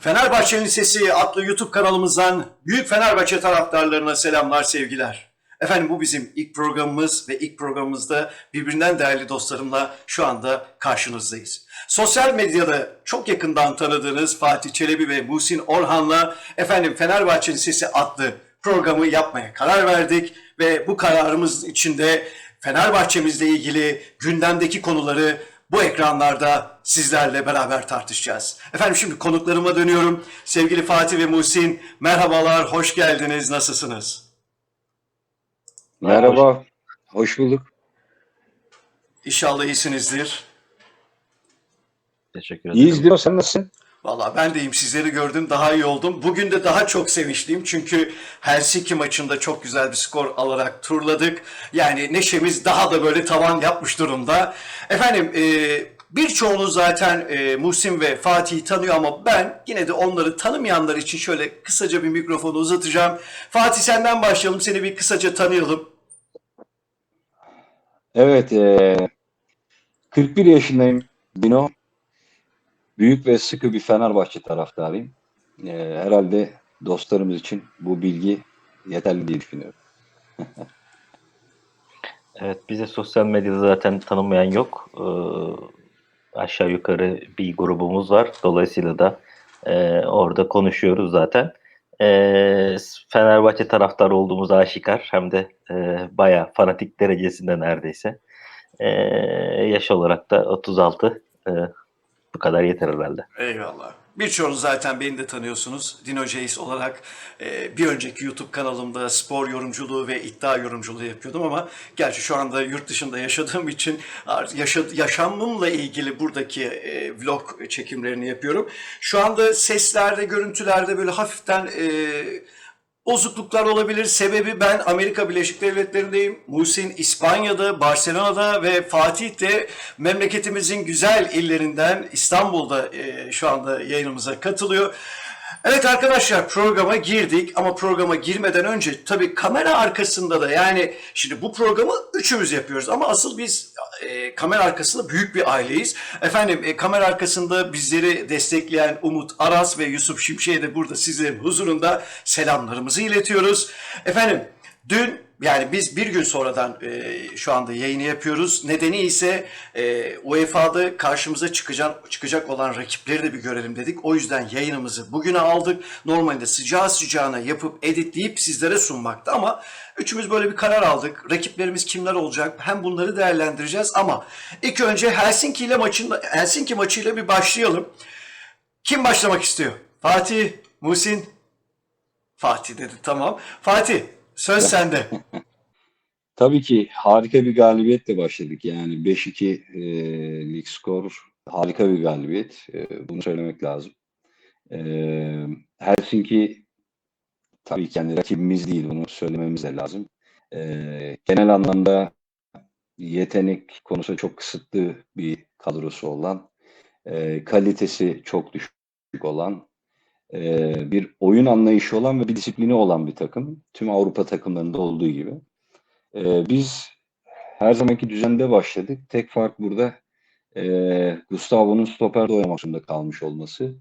Fenerbahçe'nin Sesi adlı YouTube kanalımızdan büyük Fenerbahçe taraftarlarına selamlar, sevgiler. Efendim bu bizim ilk programımız ve ilk programımızda birbirinden değerli dostlarımla şu anda karşınızdayız. Sosyal medyada çok yakından tanıdığınız Fatih Çelebi ve Muhsin Orhan'la efendim Fenerbahçe'nin Sesi adlı programı yapmaya karar verdik ve bu kararımız içinde Fenerbahçe'mizle ilgili gündemdeki konuları bu ekranlarda sizlerle beraber tartışacağız. Efendim şimdi konuklarıma dönüyorum. Sevgili Fatih ve Muhsin, merhabalar, hoş geldiniz, nasılsınız? Merhaba, hoş bulduk. İnşallah iyisinizdir. Teşekkür İyiyiz ederim. diyor, sen nasılsın? Valla ben deyim, sizleri gördüm, daha iyi oldum. Bugün de daha çok sevinçliyim çünkü Helsinki maçında çok güzel bir skor alarak turladık. Yani neşemiz daha da böyle tavan yapmış durumda. Efendim birçoğunuz zaten Muhsin ve Fatih'i tanıyor ama ben yine de onları tanımayanlar için şöyle kısaca bir mikrofonu uzatacağım. Fatih, senden başlayalım, seni bir kısaca tanıyalım. Evet, 41 yaşındayım Bino. Büyük ve sıkı bir Fenerbahçe taraftarıyım. Herhalde dostlarımız için bu bilgi yeterli diye düşünüyorum. Evet, bize sosyal medyada zaten tanımayan yok. Aşağı yukarı bir grubumuz var. Dolayısıyla da orada konuşuyoruz zaten. Fenerbahçe taraftarı olduğumuz aşikar. Hem de bayağı fanatik derecesinde neredeyse. E, Yaş olarak da 36. Bu kadar yeter herhalde. Eyvallah. Birçoğunuz zaten beni de tanıyorsunuz. Dino Jace olarak bir önceki YouTube kanalımda spor yorumculuğu ve iddia yorumculuğu yapıyordum ama gerçi şu anda yurt dışında yaşadığım için yaşamımla ilgili buradaki vlog çekimlerini yapıyorum. Şu anda seslerde, görüntülerde böyle hafiften bozukluklar olabilir. Sebebi ben Amerika Birleşik Devletleri'ndeyim. Muhsin İspanya'da, Barcelona'da ve Fatih de memleketimizin güzel illerinden İstanbul'da şu anda yayınımıza katılıyor. Evet arkadaşlar, programa girdik ama programa girmeden önce tabii kamera arkasında da, yani şimdi bu programı üçümüz yapıyoruz ama asıl biz kamera arkasında büyük bir aileyiz. Efendim kamera arkasında bizleri destekleyen Umut Aras ve Yusuf Şimşek'e de burada sizlerin huzurunda selamlarımızı iletiyoruz. Efendim dün, yani biz bir gün sonradan şu anda yayını yapıyoruz. Nedeni ise UEFA'da karşımıza çıkacak olan rakipleri de bir görelim dedik. O yüzden yayınımızı bugüne aldık. Normalde sıcağı sıcağına yapıp editleyip sizlere sunmaktı ama üçümüz böyle bir karar aldık. Rakiplerimiz kimler olacak? Hem bunları değerlendireceğiz ama ilk önce Helsinki maçıyla bir başlayalım. Kim başlamak istiyor? Fatih, Muhsin. Fatih dedi, tamam. Fatih, söz sende. Tabii ki harika bir galibiyetle başladık. Yani 5-2 lig skor harika bir galibiyet. Bunu söylemek lazım. Helsinki tabii ki yani rakibimiz değil, bunu söylememiz de lazım. Genel anlamda yetenek konusu çok kısıtlı bir kadrosu olan, kalitesi çok düşük olan, bir oyun anlayışı olan ve bir disiplini olan bir takım. Tüm Avrupa takımlarında olduğu gibi. Biz her zamanki düzende başladık. Tek fark burada Gustavo'nun stoperde oynamak zorunda kalmış olması.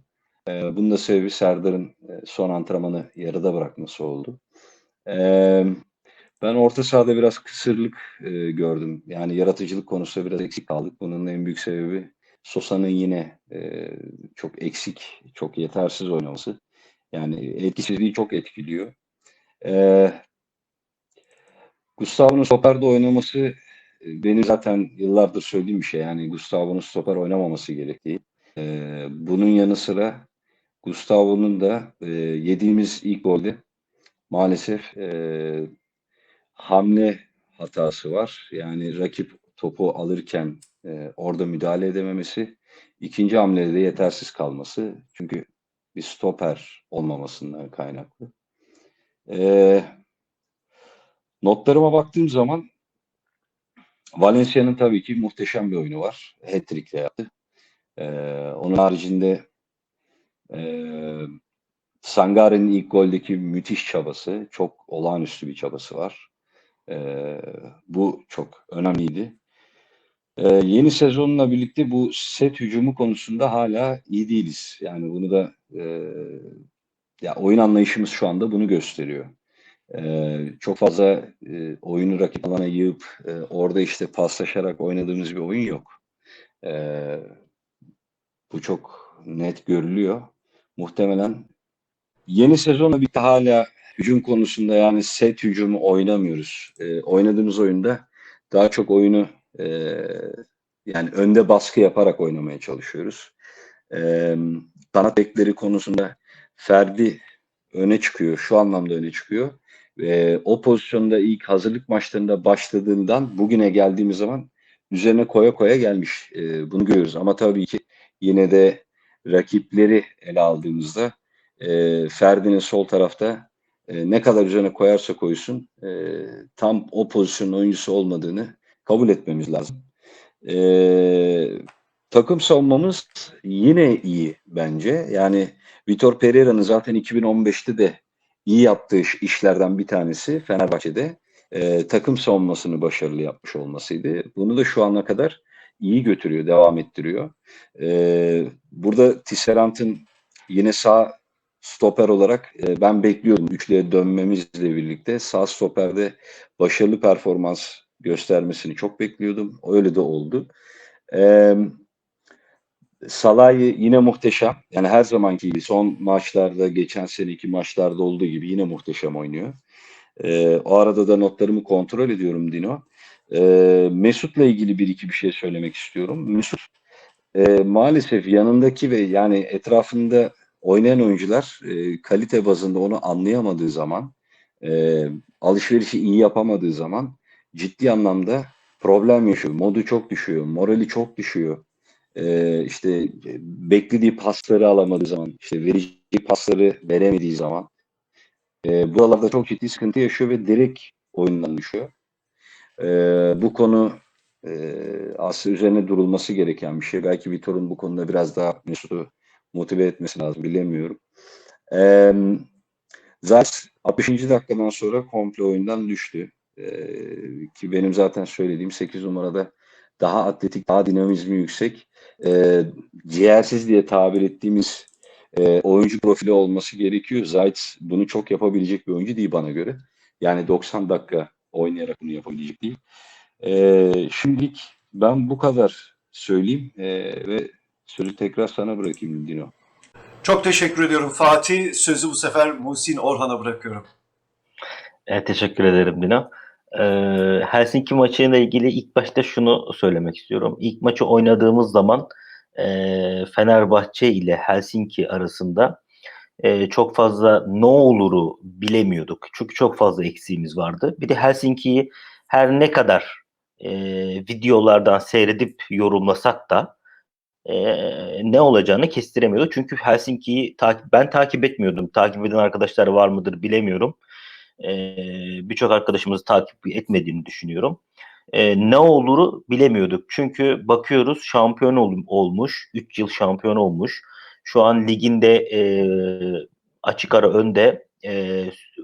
Bunun da sebebi Serdar'ın son antrenmanı yarıda bırakması oldu. Ben orta sahada biraz kısırlık gördüm. Yani yaratıcılık konusunda biraz eksik kaldık. Bunun en büyük sebebi Sosa'nın yine çok eksik, çok yetersiz oynaması. Yani etkisizliği çok etkiliyor. E, Gustavo'nun stoperde oynaması benim zaten yıllardır söylediğim bir şey. Yani Gustavo'nun stoper oynamaması gerektiği. Bunun yanı sıra Gustavo'nun da yediğimiz ilk golde maalesef hamle hatası var. Yani rakip topu alırken orada müdahale edememesi, ikinci hamlede de yetersiz kalması. Çünkü bir stoper olmamasından kaynaklı. E, Notlarıma baktığım zaman Valencia'nın tabii ki muhteşem bir oyunu var. Hat-trick'le yaptı. Onun haricinde e, Sangare'nin ilk goldeki müthiş çabası, çok olağanüstü bir çabası var. Bu çok önemliydi. Yeni sezonla birlikte bu set hücumu konusunda hala iyi değiliz. Yani bunu da ya oyun anlayışımız şu anda bunu gösteriyor. Çok fazla oyunu rakip alana yığıp orada işte paslaşarak oynadığımız bir oyun yok. Ee, Bu çok net görülüyor. Muhtemelen yeni sezonla birlikte hala hücum konusunda yani set hücumu oynamıyoruz. Oynadığımız oyunda daha çok oyunu e, yani önde baskı yaparak oynamaya çalışıyoruz. E, Kanat bekleri konusunda Ferdi öne çıkıyor. Şu anlamda öne çıkıyor. O pozisyonda ilk hazırlık maçlarında başladığından bugüne geldiğimiz zaman üzerine koya koya gelmiş. Bunu görüyoruz. Ama tabii ki yine de rakipleri ele aldığımızda Ferdi'nin sol tarafta ne kadar üzerine koyarsa koysun tam o pozisyonun oyuncusu olmadığını kabul etmemiz lazım. E, Takım savunmamız yine iyi bence. Yani Vitor Pereira'nın zaten 2015'te de iyi yaptığı işlerden bir tanesi Fenerbahçe'de takım savunmasını başarılı yapmış olmasıydı. Bunu da şu ana kadar iyi götürüyor, devam ettiriyor. Burada Tisserant'ın yine sağ stoper olarak ben bekliyordum. Üçlüye dönmemizle birlikte sağ stoperde başarılı performans göstermesini çok bekliyordum. Öyle de oldu. Ee, Salah yine muhteşem. Yani her zamanki gibi son maçlarda, geçen seneki maçlarda olduğu gibi yine muhteşem oynuyor. O arada da notlarımı kontrol ediyorum Dino. Mesut'la ilgili bir iki bir şey söylemek istiyorum. Mesut maalesef yanındaki ve yani etrafında oynayan oyuncular kalite bazında onu anlayamadığı zaman, alışverişi iyi yapamadığı zaman ciddi anlamda problem yaşıyor. Modu çok düşüyor, morali çok düşüyor. İşte beklediği pasları alamadığı zaman, işte vereceği pasları veremediği zaman buralarda çok ciddi sıkıntı yaşıyor ve direkt oyundan düşüyor. Bu konu aslında üzerine durulması gereken bir şey. Belki Vitor'un bu konuda biraz daha Mesut'u motive etmesi lazım. Bilemiyorum. Ee, Zaten 60. dakikadan sonra komple oyundan düştü. Ki benim zaten söylediğim 8 numarada daha atletik, daha dinamizmi yüksek, ciğersiz diye tabir ettiğimiz oyuncu profili olması gerekiyor. Zayt bunu çok yapabilecek bir oyuncu değil bana göre. Yani 90 dakika oynayarak bunu yapabilecek değil. Şimdilik ben bu kadar söyleyeyim ve sözü tekrar sana bırakayım Dino. Çok teşekkür ediyorum Fatih. Sözü bu sefer Muhsin Orhan'a bırakıyorum. Teşekkür ederim Dino. Helsinki maçıyla ilgili ilk başta şunu söylemek istiyorum. İlk maçı oynadığımız zaman Fenerbahçe ile Helsinki arasında çok fazla ne oluru bilemiyorduk. Çünkü çok fazla eksiğimiz vardı. Bir de Helsinki'yi her ne kadar videolardan seyredip yorumlasak da ne olacağını kestiremiyorduk. Çünkü Helsinki'yi ben takip etmiyordum. Takip eden arkadaşlar var mıdır bilemiyorum. Birçok arkadaşımızı takip etmediğini düşünüyorum. Ne oluru bilemiyorduk. Çünkü bakıyoruz şampiyon olmuş. 3 yıl şampiyon olmuş. Şu an liginde açık ara önde.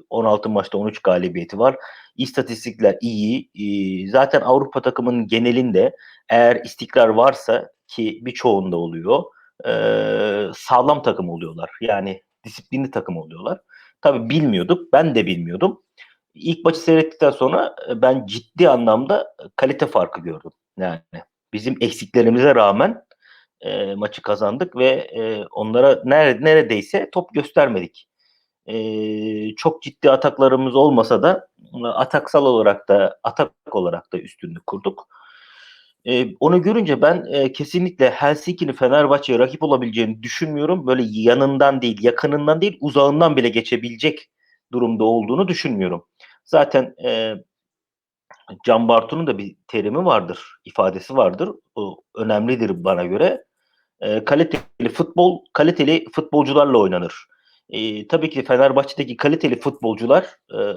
16 maçta 13 galibiyeti var. İstatistikler iyi. Zaten Avrupa takımının genelinde eğer istikrar varsa ki birçoğunda oluyor. Sağlam takım oluyorlar. Yani disiplinli takım oluyorlar. Tabii bilmiyorduk. Ben de bilmiyordum. İlk maçı seyrettikten sonra ben ciddi anlamda kalite farkı gördüm. Yani bizim eksiklerimize rağmen maçı kazandık ve onlara neredeyse top göstermedik. Çok ciddi ataklarımız olmasa da atak olarak da üstünlük kurduk. Onu görünce ben kesinlikle Helsinki'nin Fenerbahçe'ye rakip olabileceğini düşünmüyorum. Böyle yanından değil, yakınından değil, uzağından bile geçebilecek durumda olduğunu düşünmüyorum. Zaten Can Bartu'nun da bir terimi vardır, ifadesi vardır. O önemlidir bana göre. Kaliteli futbolcularla oynanır. Tabii ki Fenerbahçe'deki kaliteli futbolcular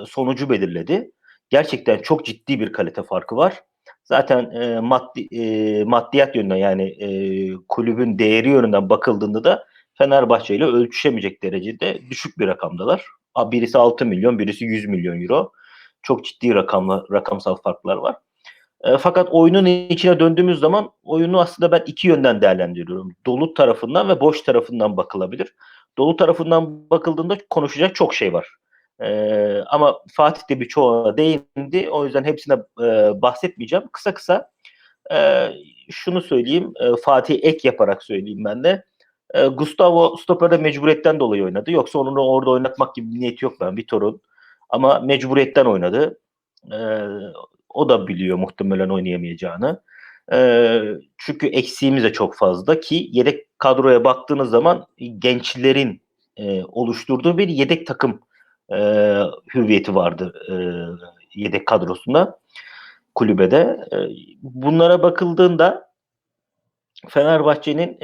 sonucu belirledi. Gerçekten çok ciddi bir kalite farkı var. Zaten maddiyat yönünden yani kulübün değeri yönünden bakıldığında da Fenerbahçe ile ölçüşemeyecek derecede düşük bir rakamdalar. Birisi 6 milyon, birisi 100 milyon euro. Çok ciddi rakamsal farklar var. Fakat oyunun içine döndüğümüz zaman oyunu aslında ben iki yönden değerlendiriyorum. Dolu tarafından ve boş tarafından bakılabilir. Dolu tarafından bakıldığında konuşacak çok şey var. Ama Fatih de birçoğuna değindi. O yüzden hepsine bahsetmeyeceğim. Kısa kısa şunu söyleyeyim. Fatih ek yaparak söyleyeyim ben de. Gustavo stoperde mecburiyetten dolayı oynadı. Yoksa onu orada oynatmak gibi bir niyeti yok ben Vitor'un. Ama mecburiyetten oynadı. Ee, O da biliyor muhtemelen oynayamayacağını. Çünkü eksiğimiz de çok fazla ki yedek kadroya baktığınız zaman gençlerin oluşturduğu bir yedek takım e, hüviyeti vardı yedek kadrosunda, kulübede. Bunlara bakıldığında Fenerbahçe'nin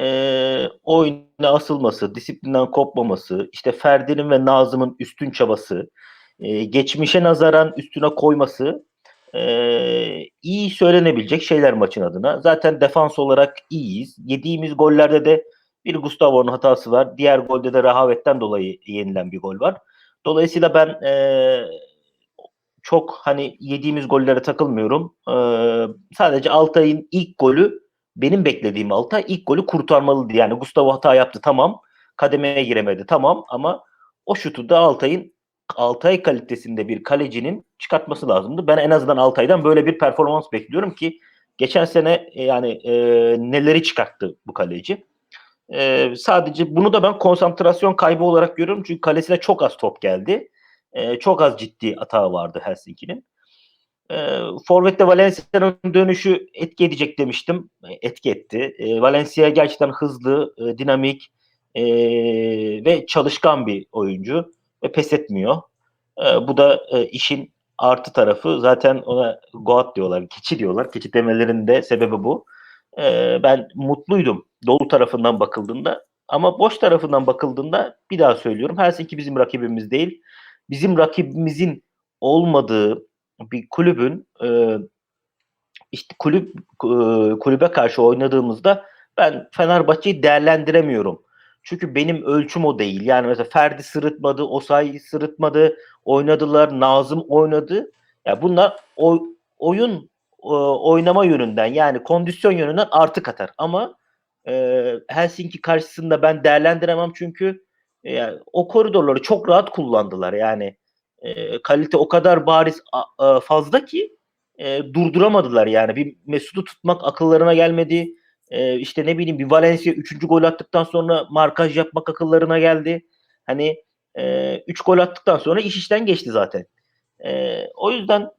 oyuna asılması, disiplinden kopmaması, işte Ferdi'nin ve Nazım'ın üstün çabası, geçmişe nazaran üstüne koyması iyi söylenebilecek şeyler maçın adına. Zaten defans olarak iyiyiz. Yediğimiz gollerde de bir Gustavo'nun hatası var. Diğer golde de rehavetten dolayı yenilen bir gol var. Dolayısıyla ben çok hani yediğimiz gollere takılmıyorum. Sadece Altay'ın ilk golü, benim beklediğim Altay ilk golü kurtarmalıydı. Yani Gustavo hata yaptı, tamam. Kademeye giremedi, tamam, ama o şutu da Altay kalitesinde bir kalecinin çıkartması lazımdı. Ben en azından Altay'dan böyle bir performans bekliyorum ki geçen sene yani neleri çıkarttı bu kaleci. Sadece bunu da ben konsantrasyon kaybı olarak görüyorum. Çünkü kalesine çok az top geldi. Çok az ciddi hata vardı Helsinki'nin. Forvet'te Valencia'nın dönüşü etki edecek demiştim. Etki etti. Valencia gerçekten hızlı, dinamik ve çalışkan bir oyuncu ve pes etmiyor. Bu da işin artı tarafı. Zaten ona Goat diyorlar, keçi diyorlar. Keçi demelerinin de sebebi bu. Ben mutluydum dolu tarafından bakıldığında. Ama boş tarafından bakıldığında bir daha söylüyorum. Helsinki bizim rakibimiz değil. Bizim rakibimizin olmadığı bir kulübün işte kulübe karşı oynadığımızda ben Fenerbahçe'yi değerlendiremiyorum. Çünkü benim ölçüm o değil. Yani mesela Ferdi sırıtmadı, Osayi sırıtmadı, oynadılar, Nazım oynadı. Ya bunlar oyun oynama yönünden, yani kondisyon yönünden artı katar. Ama Helsinki karşısında ben değerlendiremem çünkü yani o koridorları çok rahat kullandılar. Yani kalite o kadar bariz fazla ki durduramadılar yani. Bir Mesut'u tutmak akıllarına gelmedi. İşte ne bileyim, bir Valencia 3. gol attıktan sonra markaj yapmak akıllarına geldi. Hani 3 gol attıktan sonra iş işten geçti zaten. O yüzden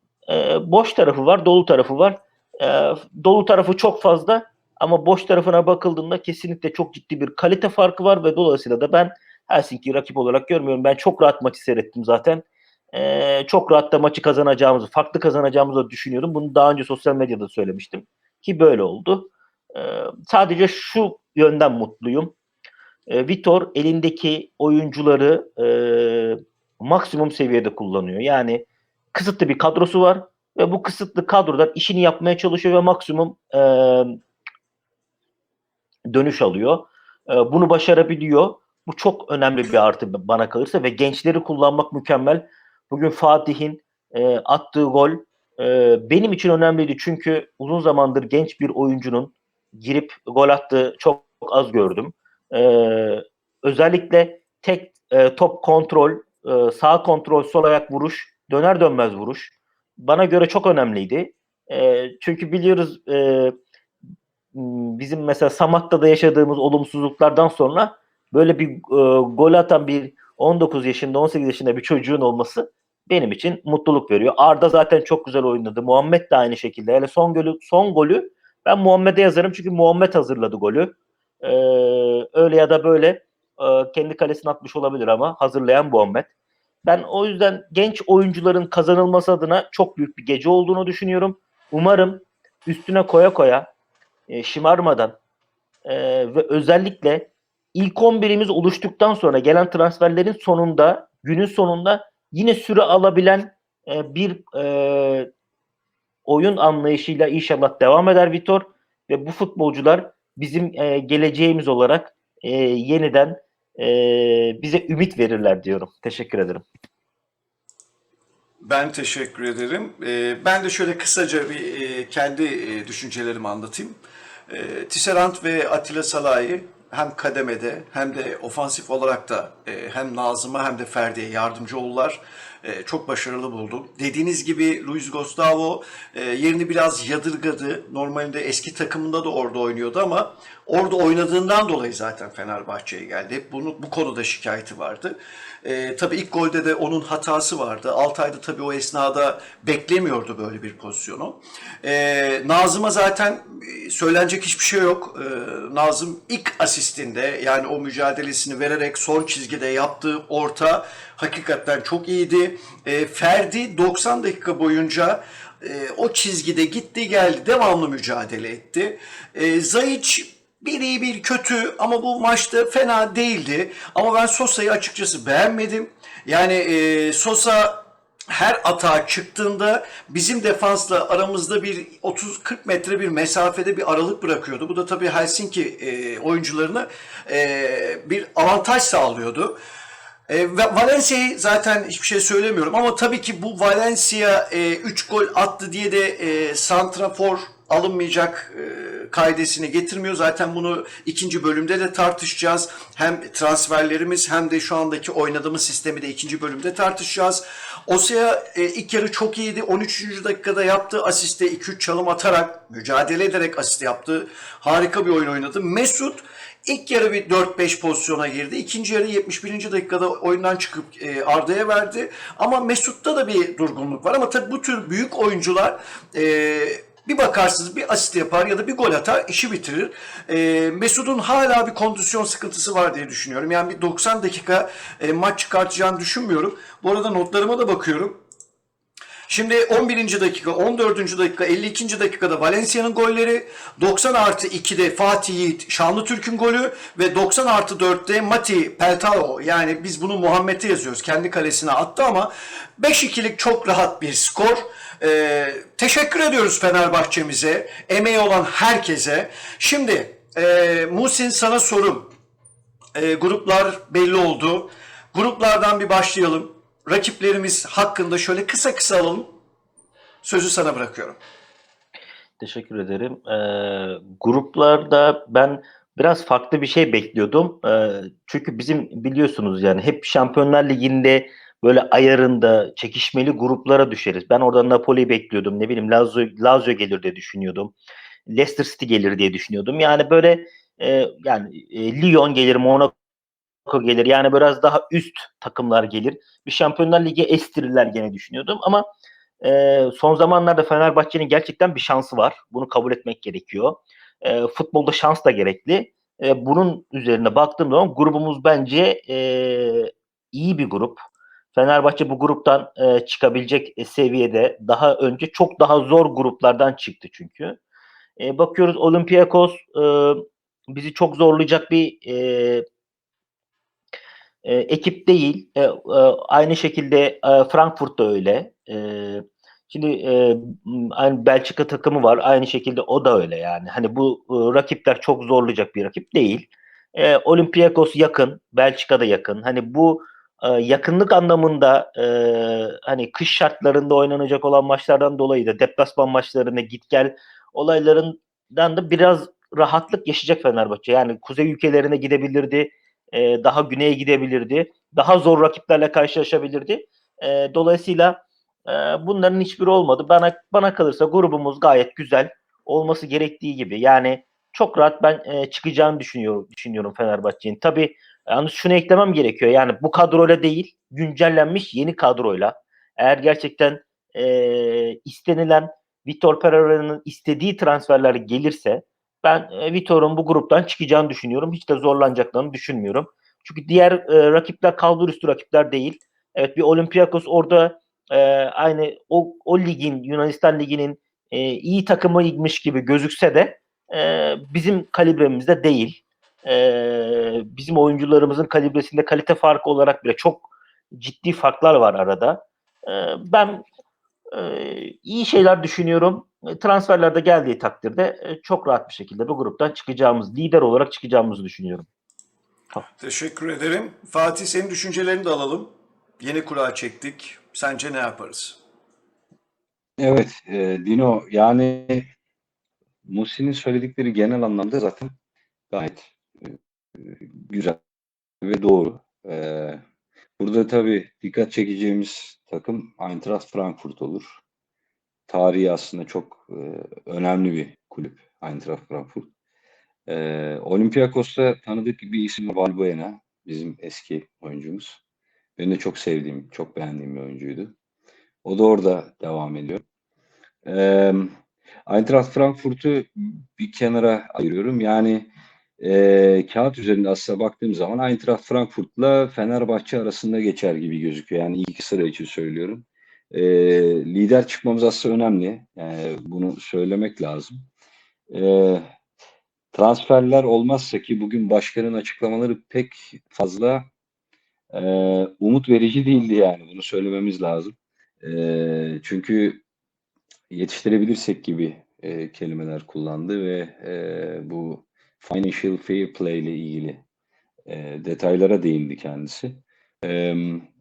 boş tarafı var, dolu tarafı var. E, Dolu tarafı çok fazla ama boş tarafına bakıldığında kesinlikle çok ciddi bir kalite farkı var ve dolayısıyla da ben Helsinki'yi rakip olarak görmüyorum. Ben çok rahat maçı seyrettim zaten. Çok rahat da maçı kazanacağımızı, farklı kazanacağımızı da düşünüyordum. Bunu daha önce sosyal medyada söylemiştim ki böyle oldu. Sadece şu yönden mutluyum. Vitor elindeki oyuncuları maksimum seviyede kullanıyor. Yani kısıtlı bir kadrosu var ve bu kısıtlı kadrodan işini yapmaya çalışıyor ve maksimum dönüş alıyor. Bunu başarabiliyor. Bu çok önemli bir artı bana kalırsa ve gençleri kullanmak mükemmel. Bugün Fatih'in attığı gol benim için önemliydi. Çünkü uzun zamandır genç bir oyuncunun girip gol attığı çok az gördüm. E, Özellikle tek top kontrol, sağ kontrol, sol ayak vuruş, döner dönmez vuruş. Bana göre çok önemliydi. Çünkü biliyoruz bizim mesela Samatta'da yaşadığımız olumsuzluklardan sonra böyle bir gol atan bir 19 yaşında 18 yaşında bir çocuğun olması benim için mutluluk veriyor. Arda zaten çok güzel oynadı. Muhammed de aynı şekilde. Yani son golü ben Muhammed'e yazarım çünkü Muhammed hazırladı golü. Ee, Öyle ya da böyle kendi kalesine atmış olabilir ama hazırlayan Muhammed. Ben o yüzden genç oyuncuların kazanılması adına çok büyük bir gece olduğunu düşünüyorum. Umarım üstüne koya koya şımarmadan ve özellikle ilk 11'imiz oluştuktan sonra gelen transferlerin sonunda, günün sonunda yine süre alabilen bir oyun anlayışıyla inşallah devam eder Vitor ve bu futbolcular bizim geleceğimiz olarak yeniden bize ümit verirler diyorum. Teşekkür ederim. Ben teşekkür ederim. Ben de şöyle kısaca bir kendi düşüncelerimi anlatayım. Tisserand ve Attila Szalai hem kademede hem de ofansif olarak da hem Nazım'a hem de Ferdi'ye yardımcı oldular. Çok başarılı buldum. Dediğiniz gibi Luis Gustavo yerini biraz yadırgadı. Normalde eski takımında da orada oynuyordu ama orada oynadığından dolayı zaten Fenerbahçe'ye geldi. Hep bu konuda şikayeti vardı. Tabii ilk golde de onun hatası vardı. Altay da tabii o esnada beklemiyordu böyle bir pozisyonu. Nazım'a zaten söylenecek hiçbir şey yok. Nazım ilk asistinde yani o mücadelesini vererek son çizgide yaptığı orta hakikaten çok iyiydi. Ferdi 90 dakika boyunca o çizgide gitti geldi devamlı mücadele etti. Zaiç bir iyi bir kötü ama bu maçta fena değildi. Ama ben Sosa'yı açıkçası beğenmedim. Yani Sosa her atağa çıktığında bizim defansla aramızda bir 30-40 metre bir mesafede bir aralık bırakıyordu. Bu da tabii Helsinki oyuncularına bir avantaj sağlıyordu. Valencia'yı zaten hiçbir şey söylemiyorum ama tabii ki bu Valencia 3 gol attı diye de santrafor alınmayacak kaidesini getirmiyor. Zaten bunu ikinci bölümde de tartışacağız. Hem transferlerimiz hem de şu andaki oynadığımız sistemi de ikinci bölümde tartışacağız. Osea ilk yarı çok iyiydi. 13. dakikada yaptığı asiste 2-3 çalım atarak, mücadele ederek asist yaptı. Harika bir oyun oynadı. Mesut İlk yarı bir 4-5 pozisyona girdi. İkinci yarı 71. dakikada oyundan çıkıp Arda'ya verdi. Ama Mesut'ta da bir durgunluk var. Ama tabii bu tür büyük oyuncular bir bakarsınız bir asist yapar ya da bir gol atar, işi bitirir. Mesut'un hala bir kondisyon sıkıntısı var diye düşünüyorum. Yani bir 90 dakika maç çıkartacağını düşünmüyorum. Bu arada notlarıma da bakıyorum. Şimdi 11. dakika, 14. dakika, 52. dakikada Valencia'nın golleri, 90+2'de Fatih Yiğit Şanlıtürk'ün golü ve 90+4'te Mati Peltao, yani biz bunu Muhammed'e yazıyoruz, kendi kalesine attı ama 5-2'lik çok rahat bir skor. Teşekkür ediyoruz Fenerbahçe'mize, emeği olan herkese. Şimdi Muhsin, sana sorum. Gruplar belli oldu. Gruplardan bir başlayalım. Rakiplerimiz hakkında şöyle kısa kısa alalım. Sözü sana bırakıyorum. Teşekkür ederim. Gruplarda ben biraz farklı bir şey bekliyordum. Çünkü bizim biliyorsunuz yani hep Şampiyonlar Ligi'nde böyle ayarında çekişmeli gruplara düşeriz. Ben orada Napoli'yi bekliyordum. Ne bileyim Lazio gelir diye düşünüyordum. Leicester City gelir diye düşünüyordum. Yani böyle Lyon gelir, Monaco gelir. Yani biraz daha üst takımlar gelir. Bir Şampiyonlar Ligi estirirler gene düşünüyordum ama son zamanlarda Fenerbahçe'nin gerçekten bir şansı var. Bunu kabul etmek gerekiyor. Futbolda şans da gerekli. Bunun üzerine baktığım zaman grubumuz bence iyi bir grup. Fenerbahçe bu gruptan çıkabilecek seviyede. Daha önce çok daha zor gruplardan çıktı çünkü. Bakıyoruz Olympiakos bizi çok zorlayacak bir ekip değil. Aynı şekilde Frankfurt da öyle. Şimdi aynı Belçika takımı var. Aynı şekilde o da öyle yani. Hani bu rakipler çok zorlayacak bir rakip değil. Olympiakos yakın, Belçika da yakın. Hani bu yakınlık anlamında hani kış şartlarında oynanacak olan maçlardan dolayı da deplasman maçlarına git gel olaylarından da biraz rahatlık yaşayacak Fenerbahçe. Yani kuzey ülkelerine gidebilirdi, daha güneye gidebilirdi. Daha zor rakiplerle karşılaşabilirdi. Dolayısıyla bunların hiçbiri olmadı. Bana kalırsa grubumuz gayet güzel. Olması gerektiği gibi. Yani çok rahat ben çıkacağını düşünüyorum Fenerbahçe'nin. Tabii yalnız şunu eklemem gerekiyor. Yani bu kadroyla değil, güncellenmiş yeni kadroyla. Eğer gerçekten istenilen Vitor Pereira'nın istediği transferler gelirse ben Vitor'un bu gruptan çıkacağını düşünüyorum. Hiç de zorlanacaklarını düşünmüyorum. Çünkü diğer rakipler kalbur üstü rakipler değil. Evet, bir Olympiakos orada aynı o ligin, Yunanistan liginin iyi takımıymış gibi gözükse de bizim kalibremizde değil. Bizim oyuncularımızın kalibresinde kalite farkı olarak bile çok ciddi farklar var arada. Ben iyi şeyler düşünüyorum. Transferlerde geldiği takdirde çok rahat bir şekilde bu gruptan çıkacağımız, lider olarak çıkacağımızı düşünüyorum. Teşekkür ederim. Fatih, senin düşüncelerini de alalım. Yeni kura çektik. Sence ne yaparız? Evet, Dino, yani Muhsin'in söyledikleri genel anlamda zaten gayet e, güzel ve doğru. Burada tabii dikkat çekeceğimiz takım Eintracht Frankfurt olur. Tarihi aslında çok önemli bir kulüp Eintracht Frankfurt. Olympiakos'ta tanıdık bir isim var, Valbuena, bizim eski oyuncumuz. Benim de çok sevdiğim, çok beğendiğim bir oyuncuydu. O da orada devam ediyor. Ee, Eintracht Frankfurt'u bir kenara ayırıyorum. Yani kağıt üzerinde aslında baktığım zaman Eintracht Frankfurt'la Fenerbahçe arasında geçer gibi gözüküyor. Yani ilk sıra için söylüyorum. Lider çıkmamız aslında önemli. Yani bunu söylemek lazım. Ee, Transferler olmazsa, ki bugün başkanın açıklamaları pek fazla umut verici değildi, yani bunu söylememiz lazım. Çünkü yetiştirebilirsek gibi kelimeler kullandı ve bu financial fair play ile ilgili detaylara değindi kendisi. E,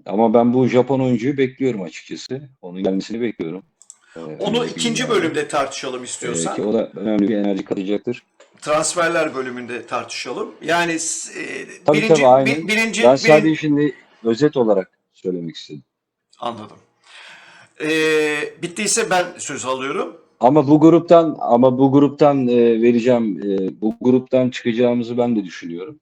Ama ben bu Japon oyuncuyu bekliyorum açıkçası. Onun gelmesini bekliyorum Onu önümüzdeki ikinci günlerde. bölümde tartışalım Ki istiyorsan. o da önemli bir enerji katacaktır. Transferler bölümünde tartışalım. Yani Tabii tabii, aynen. Ben sadece birinci şimdi özet olarak söylemek istedim. anladım. Bittiyse ben söz alıyorum. Ama bu gruptan vereceğim, bu gruptan çıkacağımızı ben de düşünüyorum.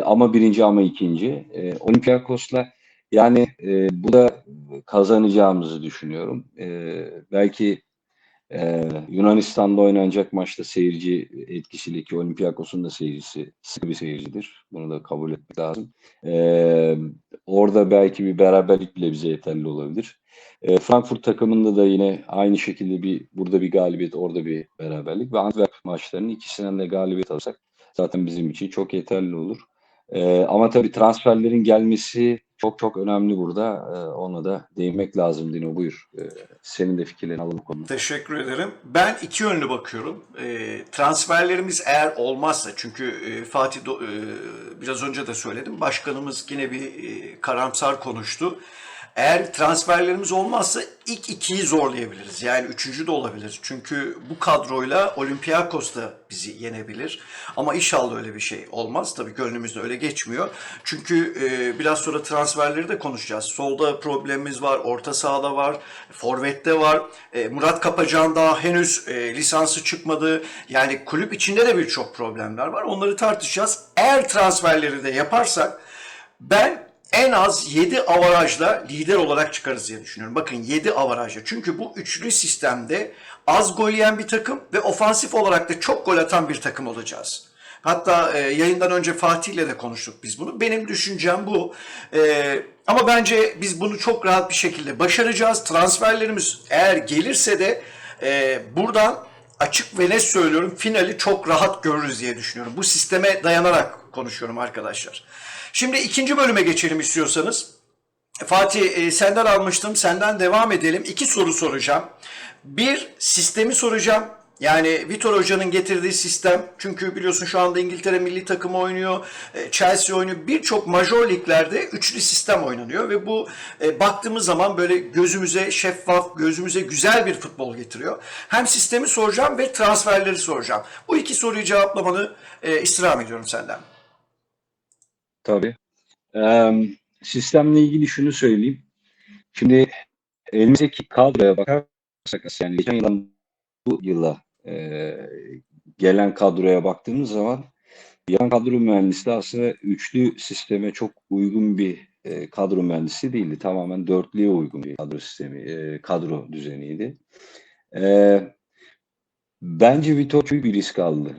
Ama birinci, ama ikinci. Olympiakos'la, yani bu da kazanacağımızı düşünüyorum. Belki Yunanistan'da oynanacak maçta seyirci etkisiyle, ki Olympiakos'un da seyircisi sıkı bir seyircidir. Bunu da kabul etmek lazım. Ee, Orada belki bir beraberlik bile bize yeterli olabilir. Frankfurt takımında da yine aynı şekilde burada bir galibiyet, orada bir beraberlik ve Antwerp maçlarının ikisinden de galibiyet alırsak zaten bizim için çok yeterli olur. Ama tabii transferlerin gelmesi çok çok önemli burada. Ona da değinmek lazım Dino, buyur. Senin de fikirlerini alalım bu konuda. Teşekkür ederim. Ben iki yönlü bakıyorum. Transferlerimiz eğer olmazsa, çünkü biraz önce de söyledim, başkanımız yine bir karamsar konuştu. Eğer transferlerimiz olmazsa ilk ikiyi zorlayabiliriz. Yani üçüncü de olabilir. Çünkü bu kadroyla Olympiakos da bizi yenebilir. Ama inşallah öyle bir şey olmaz. Tabii gönlümüzde öyle geçmiyor. Çünkü biraz sonra transferleri de konuşacağız. Solda problemimiz var, orta sahada var, forvette var. Murat Kapacan daha henüz lisansı çıkmadı. Yani kulüp içinde de birçok problemler var. Onları tartışacağız. Eğer transferleri de yaparsak ben en az 7 avarajla lider olarak çıkarız diye düşünüyorum. Bakın, 7 avarajla. Çünkü bu üçlü sistemde az gol yiyen bir takım ve ofansif olarak da çok gol atan bir takım olacağız. Hatta yayından önce Fatih ile de konuştuk biz bunu. Benim düşüncem bu. Ama bence biz bunu çok rahat bir şekilde başaracağız. Transferlerimiz eğer gelirse de buradan açık ve net söylüyorum, finali çok rahat görürüz diye düşünüyorum. Bu sisteme dayanarak konuşuyorum arkadaşlar. Şimdi ikinci bölüme geçelim istiyorsanız. Fatih, senden almıştım. Senden devam edelim. İki soru soracağım. Bir, sistemi soracağım. Yani Vitor Hoca'nın getirdiği sistem. Çünkü biliyorsun şu anda İngiltere milli takımı oynuyor. Chelsea oynuyor. Birçok major liglerde üçlü sistem oynanıyor. Ve bu baktığımız zaman böyle gözümüze şeffaf, gözümüze güzel bir futbol getiriyor. Hem sistemi soracağım ve transferleri soracağım. Bu iki soruyu cevaplamanı istirham ediyorum senden. Tabii. Sistemle ilgili şunu söyleyeyim. Şimdi elimizdeki kadroya bakarsak, yani geçen yıldan bu yıla gelen kadroya baktığımız zaman, yan kadro mühendisliği aslında üçlü sisteme çok uygun bir kadro mühendisliği değildi. Tamamen dörtlüye uygun bir kadro sistemi, kadro düzeniydi. E, Bence Vitor büyük bir risk aldı.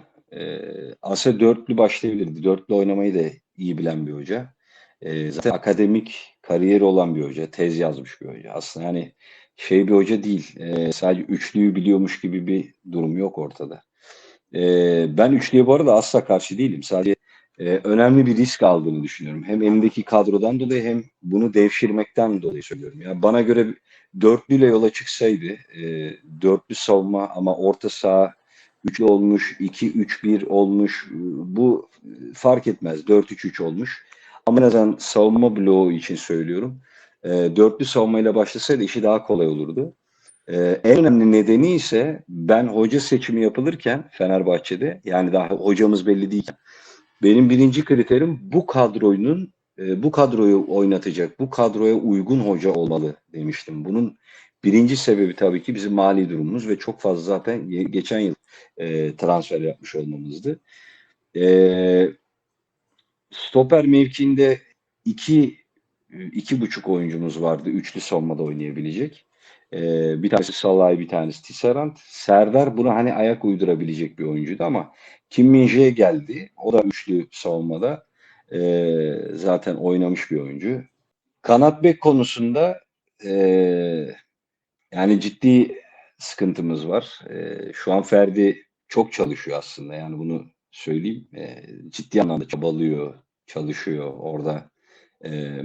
Aslında dörtlü başlayabilirdi. Dörtlü oynamayı da iyi bilen bir hoca. Zaten akademik kariyeri olan bir hoca. Tez yazmış bir hoca. Aslında yani bir hoca değil. Sadece üçlüyü biliyormuş gibi bir durum yok ortada. Ben üçlüye bu arada asla karşı değilim. Sadece önemli bir risk aldığını düşünüyorum. Hem elindeki kadrodan dolayı hem bunu devşirmekten dolayı söylüyorum. Yani bana göre dörtlüyle yola çıksaydı, dörtlü savunma ama orta saha üçlü olmuş, 2-3-1 olmuş, bu fark etmez. 4-3-3 olmuş. Ama en azından savunma bloğu için söylüyorum. Dörtlü savunmayla başlasaydı işi daha kolay olurdu. En önemli nedeni ise ben hoca seçimi yapılırken Fenerbahçe'de, yani daha hocamız belli değil. Benim birinci kriterim bu kadroyu oynatacak, bu kadroya uygun hoca olmalı demiştim. Bunun birinci sebebi tabii ki bizim mali durumumuz ve çok fazla zaten geçen yıl transfer yapmış olmamızdı. Stoper mevkiinde iki buçuk oyuncumuz vardı üçlü savunmada oynayabilecek. Bir tanesi Salah'ı, bir tanesi Tisserand. Serdar buna hani ayak uydurabilecek bir oyuncuydu ama Kim Min-jae geldi. O da üçlü savunmada zaten oynamış bir oyuncu. Kanat bek konusunda yani ciddi sıkıntımız var. Şu an Ferdi çok çalışıyor aslında. Yani bunu söyleyeyim. Ciddi anlamda çabalıyor, çalışıyor orada e,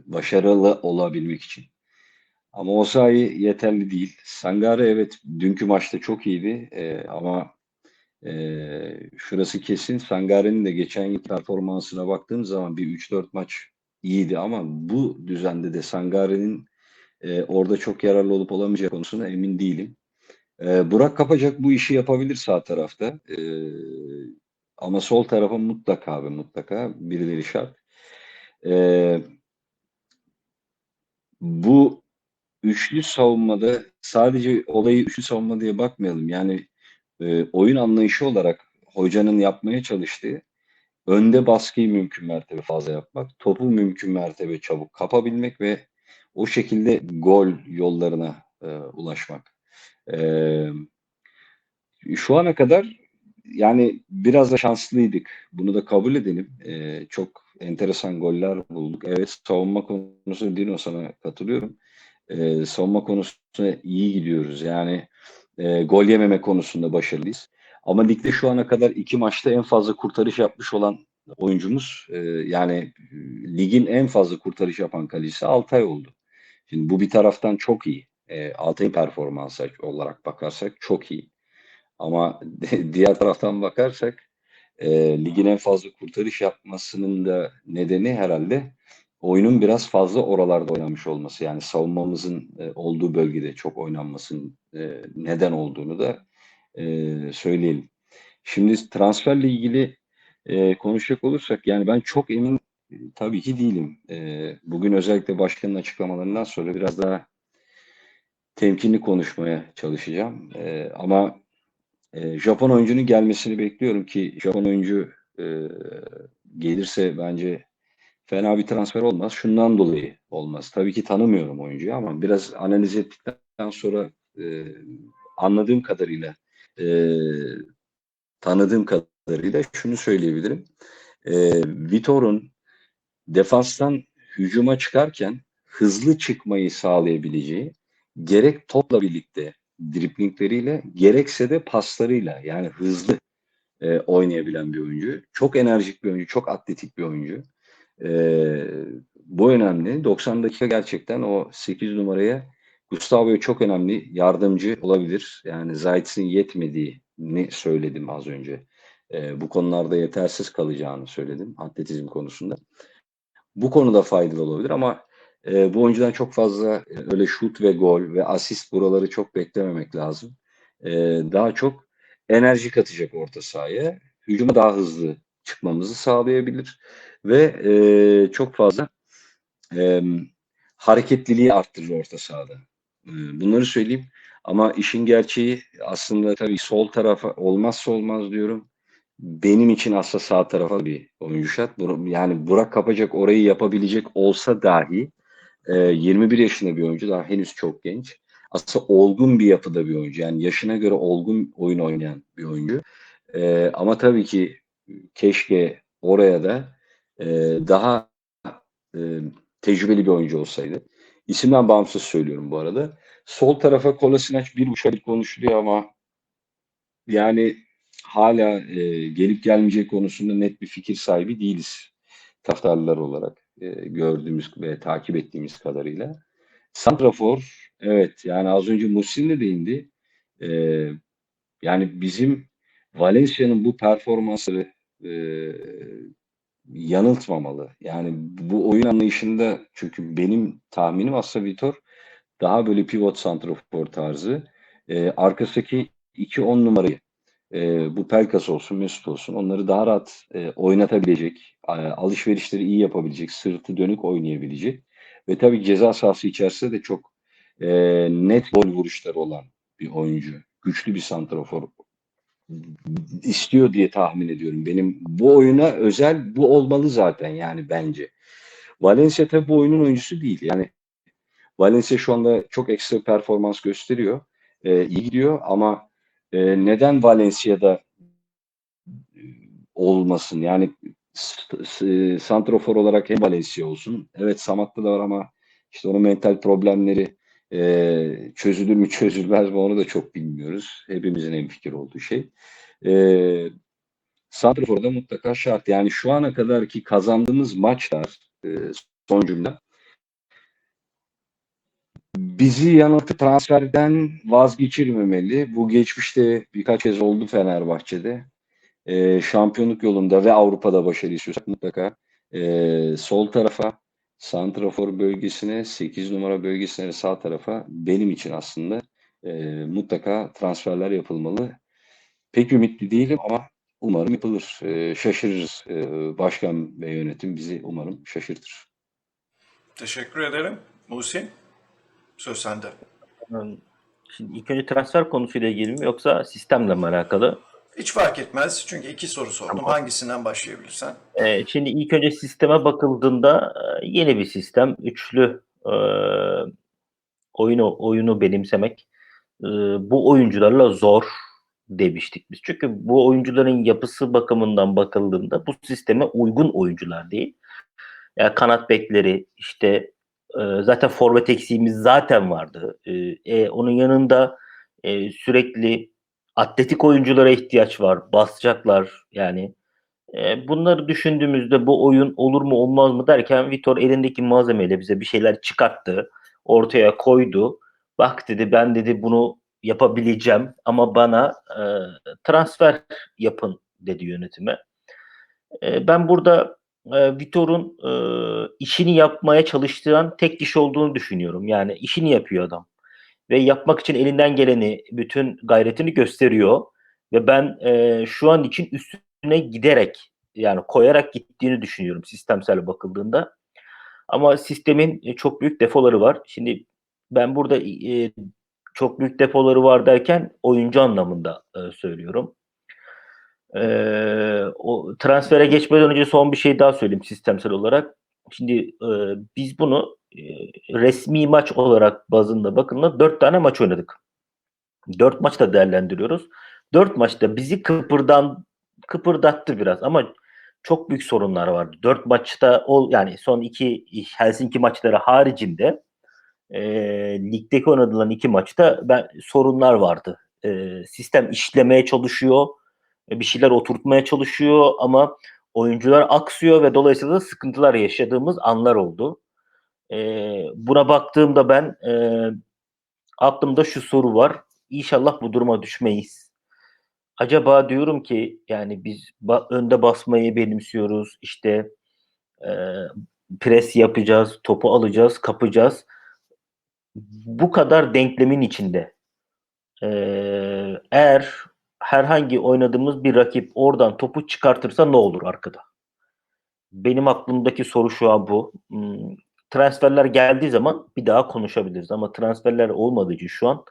başarılı olabilmek için. Ama Osayi yeterli değil. Sangare evet dünkü maçta çok iyiydi ama şurası kesin. Sangare'nin de geçen yıl performansına baktığım zaman bir 3-4 maç iyiydi ama bu düzende de Sangare'nin orada çok yararlı olup olamayacağı konusunda emin değilim. Burak Kapacak bu işi yapabilir sağ tarafta. Ama sol tarafa mutlaka ve mutlaka birileri şart. Ee, Bu üçlü savunmada sadece olayı üçlü savunma diye bakmayalım. Yani oyun anlayışı olarak hocanın yapmaya çalıştığı önde baskıyı mümkün mertebe fazla yapmak, topu mümkün mertebe çabuk kapabilmek ve o şekilde gol yollarına ulaşmak. Ee, Şu ana kadar yani biraz da şanslıydık. Bunu da kabul edelim. Çok enteresan goller bulduk. Evet, savunma konusu Dino, sana katılıyorum. Savunma konusunda iyi gidiyoruz. Yani gol yememe konusunda başarılıyız. Ama ligde şu ana kadar iki maçta en fazla kurtarış yapmış olan oyuncumuz, yani ligin en fazla kurtarış yapan kalecisi Altay oldu. Şimdi bu bir taraftan çok iyi. Altay'ın performansı olarak bakarsak çok iyi. Ama diğer taraftan bakarsak ligin en fazla kurtarış yapmasının da nedeni herhalde oyunun biraz fazla oralarda oynanmış olması. Yani savunmamızın olduğu bölgede çok oynanmasının neden olduğunu da söyleyelim. Şimdi transferle ilgili konuşacak olursak yani ben çok emin tabii ki değilim. Bugün özellikle başkanın açıklamalarından sonra biraz daha temkinli konuşmaya çalışacağım. Ama Japon oyuncunun gelmesini bekliyorum ki Japon oyuncu gelirse bence fena bir transfer olmaz. Şundan dolayı olmaz. Tabii ki tanımıyorum oyuncuyu ama biraz analiz ettikten sonra anladığım kadarıyla e, tanıdığım kadarıyla şunu söyleyebilirim. Vitor'un defanstan hücuma çıkarken hızlı çıkmayı sağlayabileceği, gerek topla birlikte driblingleriyle gerekse de paslarıyla, yani hızlı oynayabilen bir oyuncu. Çok enerjik bir oyuncu, çok atletik bir oyuncu. E, Bu önemli. 90 dakika gerçekten o 8 numaraya Gustavo'ya çok önemli yardımcı olabilir. Yani Zayt'sin yetmediğini söyledim az önce. Bu konularda yetersiz kalacağını söyledim atletizm konusunda. Bu konuda faydalı olabilir ama bu oyuncudan çok fazla öyle şut ve gol ve asist buraları çok beklememek lazım. Daha çok enerji katacak orta sahaya. Hücuma daha hızlı çıkmamızı sağlayabilir ve çok fazla e, hareketliliği arttırır orta sahada. Bunları söyleyeyim. Ama işin gerçeği aslında tabii sol tarafa olmazsa olmaz diyorum. Benim için aslında sağ tarafa bir oyuncu şart. Yani Burak Kapacak orayı yapabilecek olsa dahi 21 yaşında bir oyuncu, daha henüz çok genç. Aslında olgun bir yapıda bir oyuncu. Yani yaşına göre olgun oyun oynayan bir oyuncu. Ama tabii ki keşke oraya da e, daha e, tecrübeli bir oyuncu olsaydı. İsimden bağımsız söylüyorum bu arada. Sol tarafa Kolasinac bir buçuk konuşuluyor ama yani hala gelip gelmeyecek konusunda net bir fikir sahibi değiliz taraftarlar olarak gördüğümüz ve takip ettiğimiz kadarıyla. Santrafor, evet, yani az önce Muhsin de değindi. E, Yani bizim Valencia'nın bu performansları e, yanıltmamalı. Yani bu oyun anlayışında, çünkü benim tahminim aslında Vitor daha böyle pivot santrafor tarzı. Arkasındaki 2-10 numarayı, bu Pelkas olsun, Mesut olsun, onları daha rahat oynatabilecek, alışverişleri iyi yapabilecek, sırtı dönük oynayabilecek ve tabii ceza sahası içerisinde de çok e, net gol vuruşları olan bir oyuncu. Güçlü bir santrafor istiyor diye tahmin ediyorum. Benim bu oyuna özel bu olmalı zaten yani bence. Valencia tabii bu oyunun oyuncusu değil. Yani Valencia şu anda çok ekstra performans gösteriyor. İyi gidiyor ama neden Valencia'da olmasın? Yani santrofor olarak hem Valencia olsun. Evet, Samat'ta da var ama işte onun mental problemleri çözülür mü çözülmez mi onu da çok bilmiyoruz. Hepimizin hemfikir olduğu şey. E, Santrafor'da mutlaka şart. Yani şu ana kadarki kazandığımız maçlar, son cümle, bizi yanıltıp transferden vazgeçirmemeli. Bu geçmişte birkaç kez oldu Fenerbahçe'de. Şampiyonluk yolunda ve Avrupa'da başarı istiyorsak mutlaka sol tarafa, santrafor bölgesine, 8 numara bölgesine ve sağ tarafa benim için aslında mutlaka transferler yapılmalı. Pek ümitli değilim ama umarım yapılır. Şaşırırız. Başkan ve yönetim bizi umarım şaşırtır. Teşekkür ederim. Muhsin, söz sende. Şimdi ilk önce transfer konusuyla ilgili mi yoksa sistemle mi alakalı? Hiç fark etmez çünkü iki soru sordum. Tamam. Hangisinden başlayabilirsen. Şimdi ilk önce sisteme bakıldığında yeni bir sistem, üçlü oyunu benimsemek bu oyuncularla zor demiştik biz. Çünkü bu oyuncuların yapısı bakımından bakıldığında bu sisteme uygun oyuncular değil. Yani kanat bekleri işte zaten forvet eksiğimiz zaten vardı. Onun yanında sürekli atletik oyunculara ihtiyaç var. Basacaklar yani. Bunları düşündüğümüzde bu oyun olur mu olmaz mı derken Vitor elindeki malzemeyle bize bir şeyler çıkarttı. Ortaya koydu. Bak dedi, ben dedi bunu yapabileceğim ama bana transfer yapın dedi yönetime. Ben burada Vitor'un işini yapmaya çalıştıran tek kişi olduğunu düşünüyorum. Yani işini yapıyor adam ve yapmak için elinden geleni, bütün gayretini gösteriyor. Ve ben şu an için üstüne giderek, yani koyarak gittiğini düşünüyorum sistemsel bakıldığında. Ama sistemin çok büyük defoları var. Şimdi ben burada çok büyük defoları var derken oyuncu anlamında söylüyorum. O transfere geçmeden önce son bir şey daha söyleyeyim sistemsel olarak. Şimdi biz bunu resmi maç olarak bazında bakıldığında 4 tane maç oynadık. 4 maçta değerlendiriyoruz. 4 maçta bizi kıpırdattı biraz ama çok büyük sorunlar vardı. 4 maçta yani son 2 Helsinki maçları haricinde e, ligdeki oynadılan 2 maçta sorunlar vardı. Sistem işlemeye çalışıyor, bir şeyler oturtmaya çalışıyor ama oyuncular aksıyor ve dolayısıyla da sıkıntılar yaşadığımız anlar oldu. Buna baktığımda ben aklımda şu soru var. İnşallah bu duruma düşmeyiz. Acaba diyorum ki yani biz önde basmayı benimsiyoruz. İşte e, pres yapacağız, topu alacağız, kapacağız. Bu kadar denklemin içinde eğer herhangi oynadığımız bir rakip oradan topu çıkartırsa ne olur arkada? Benim aklımdaki soru şu an bu. Transferler geldiği zaman bir daha konuşabiliriz ama transferler olmadığı için şu an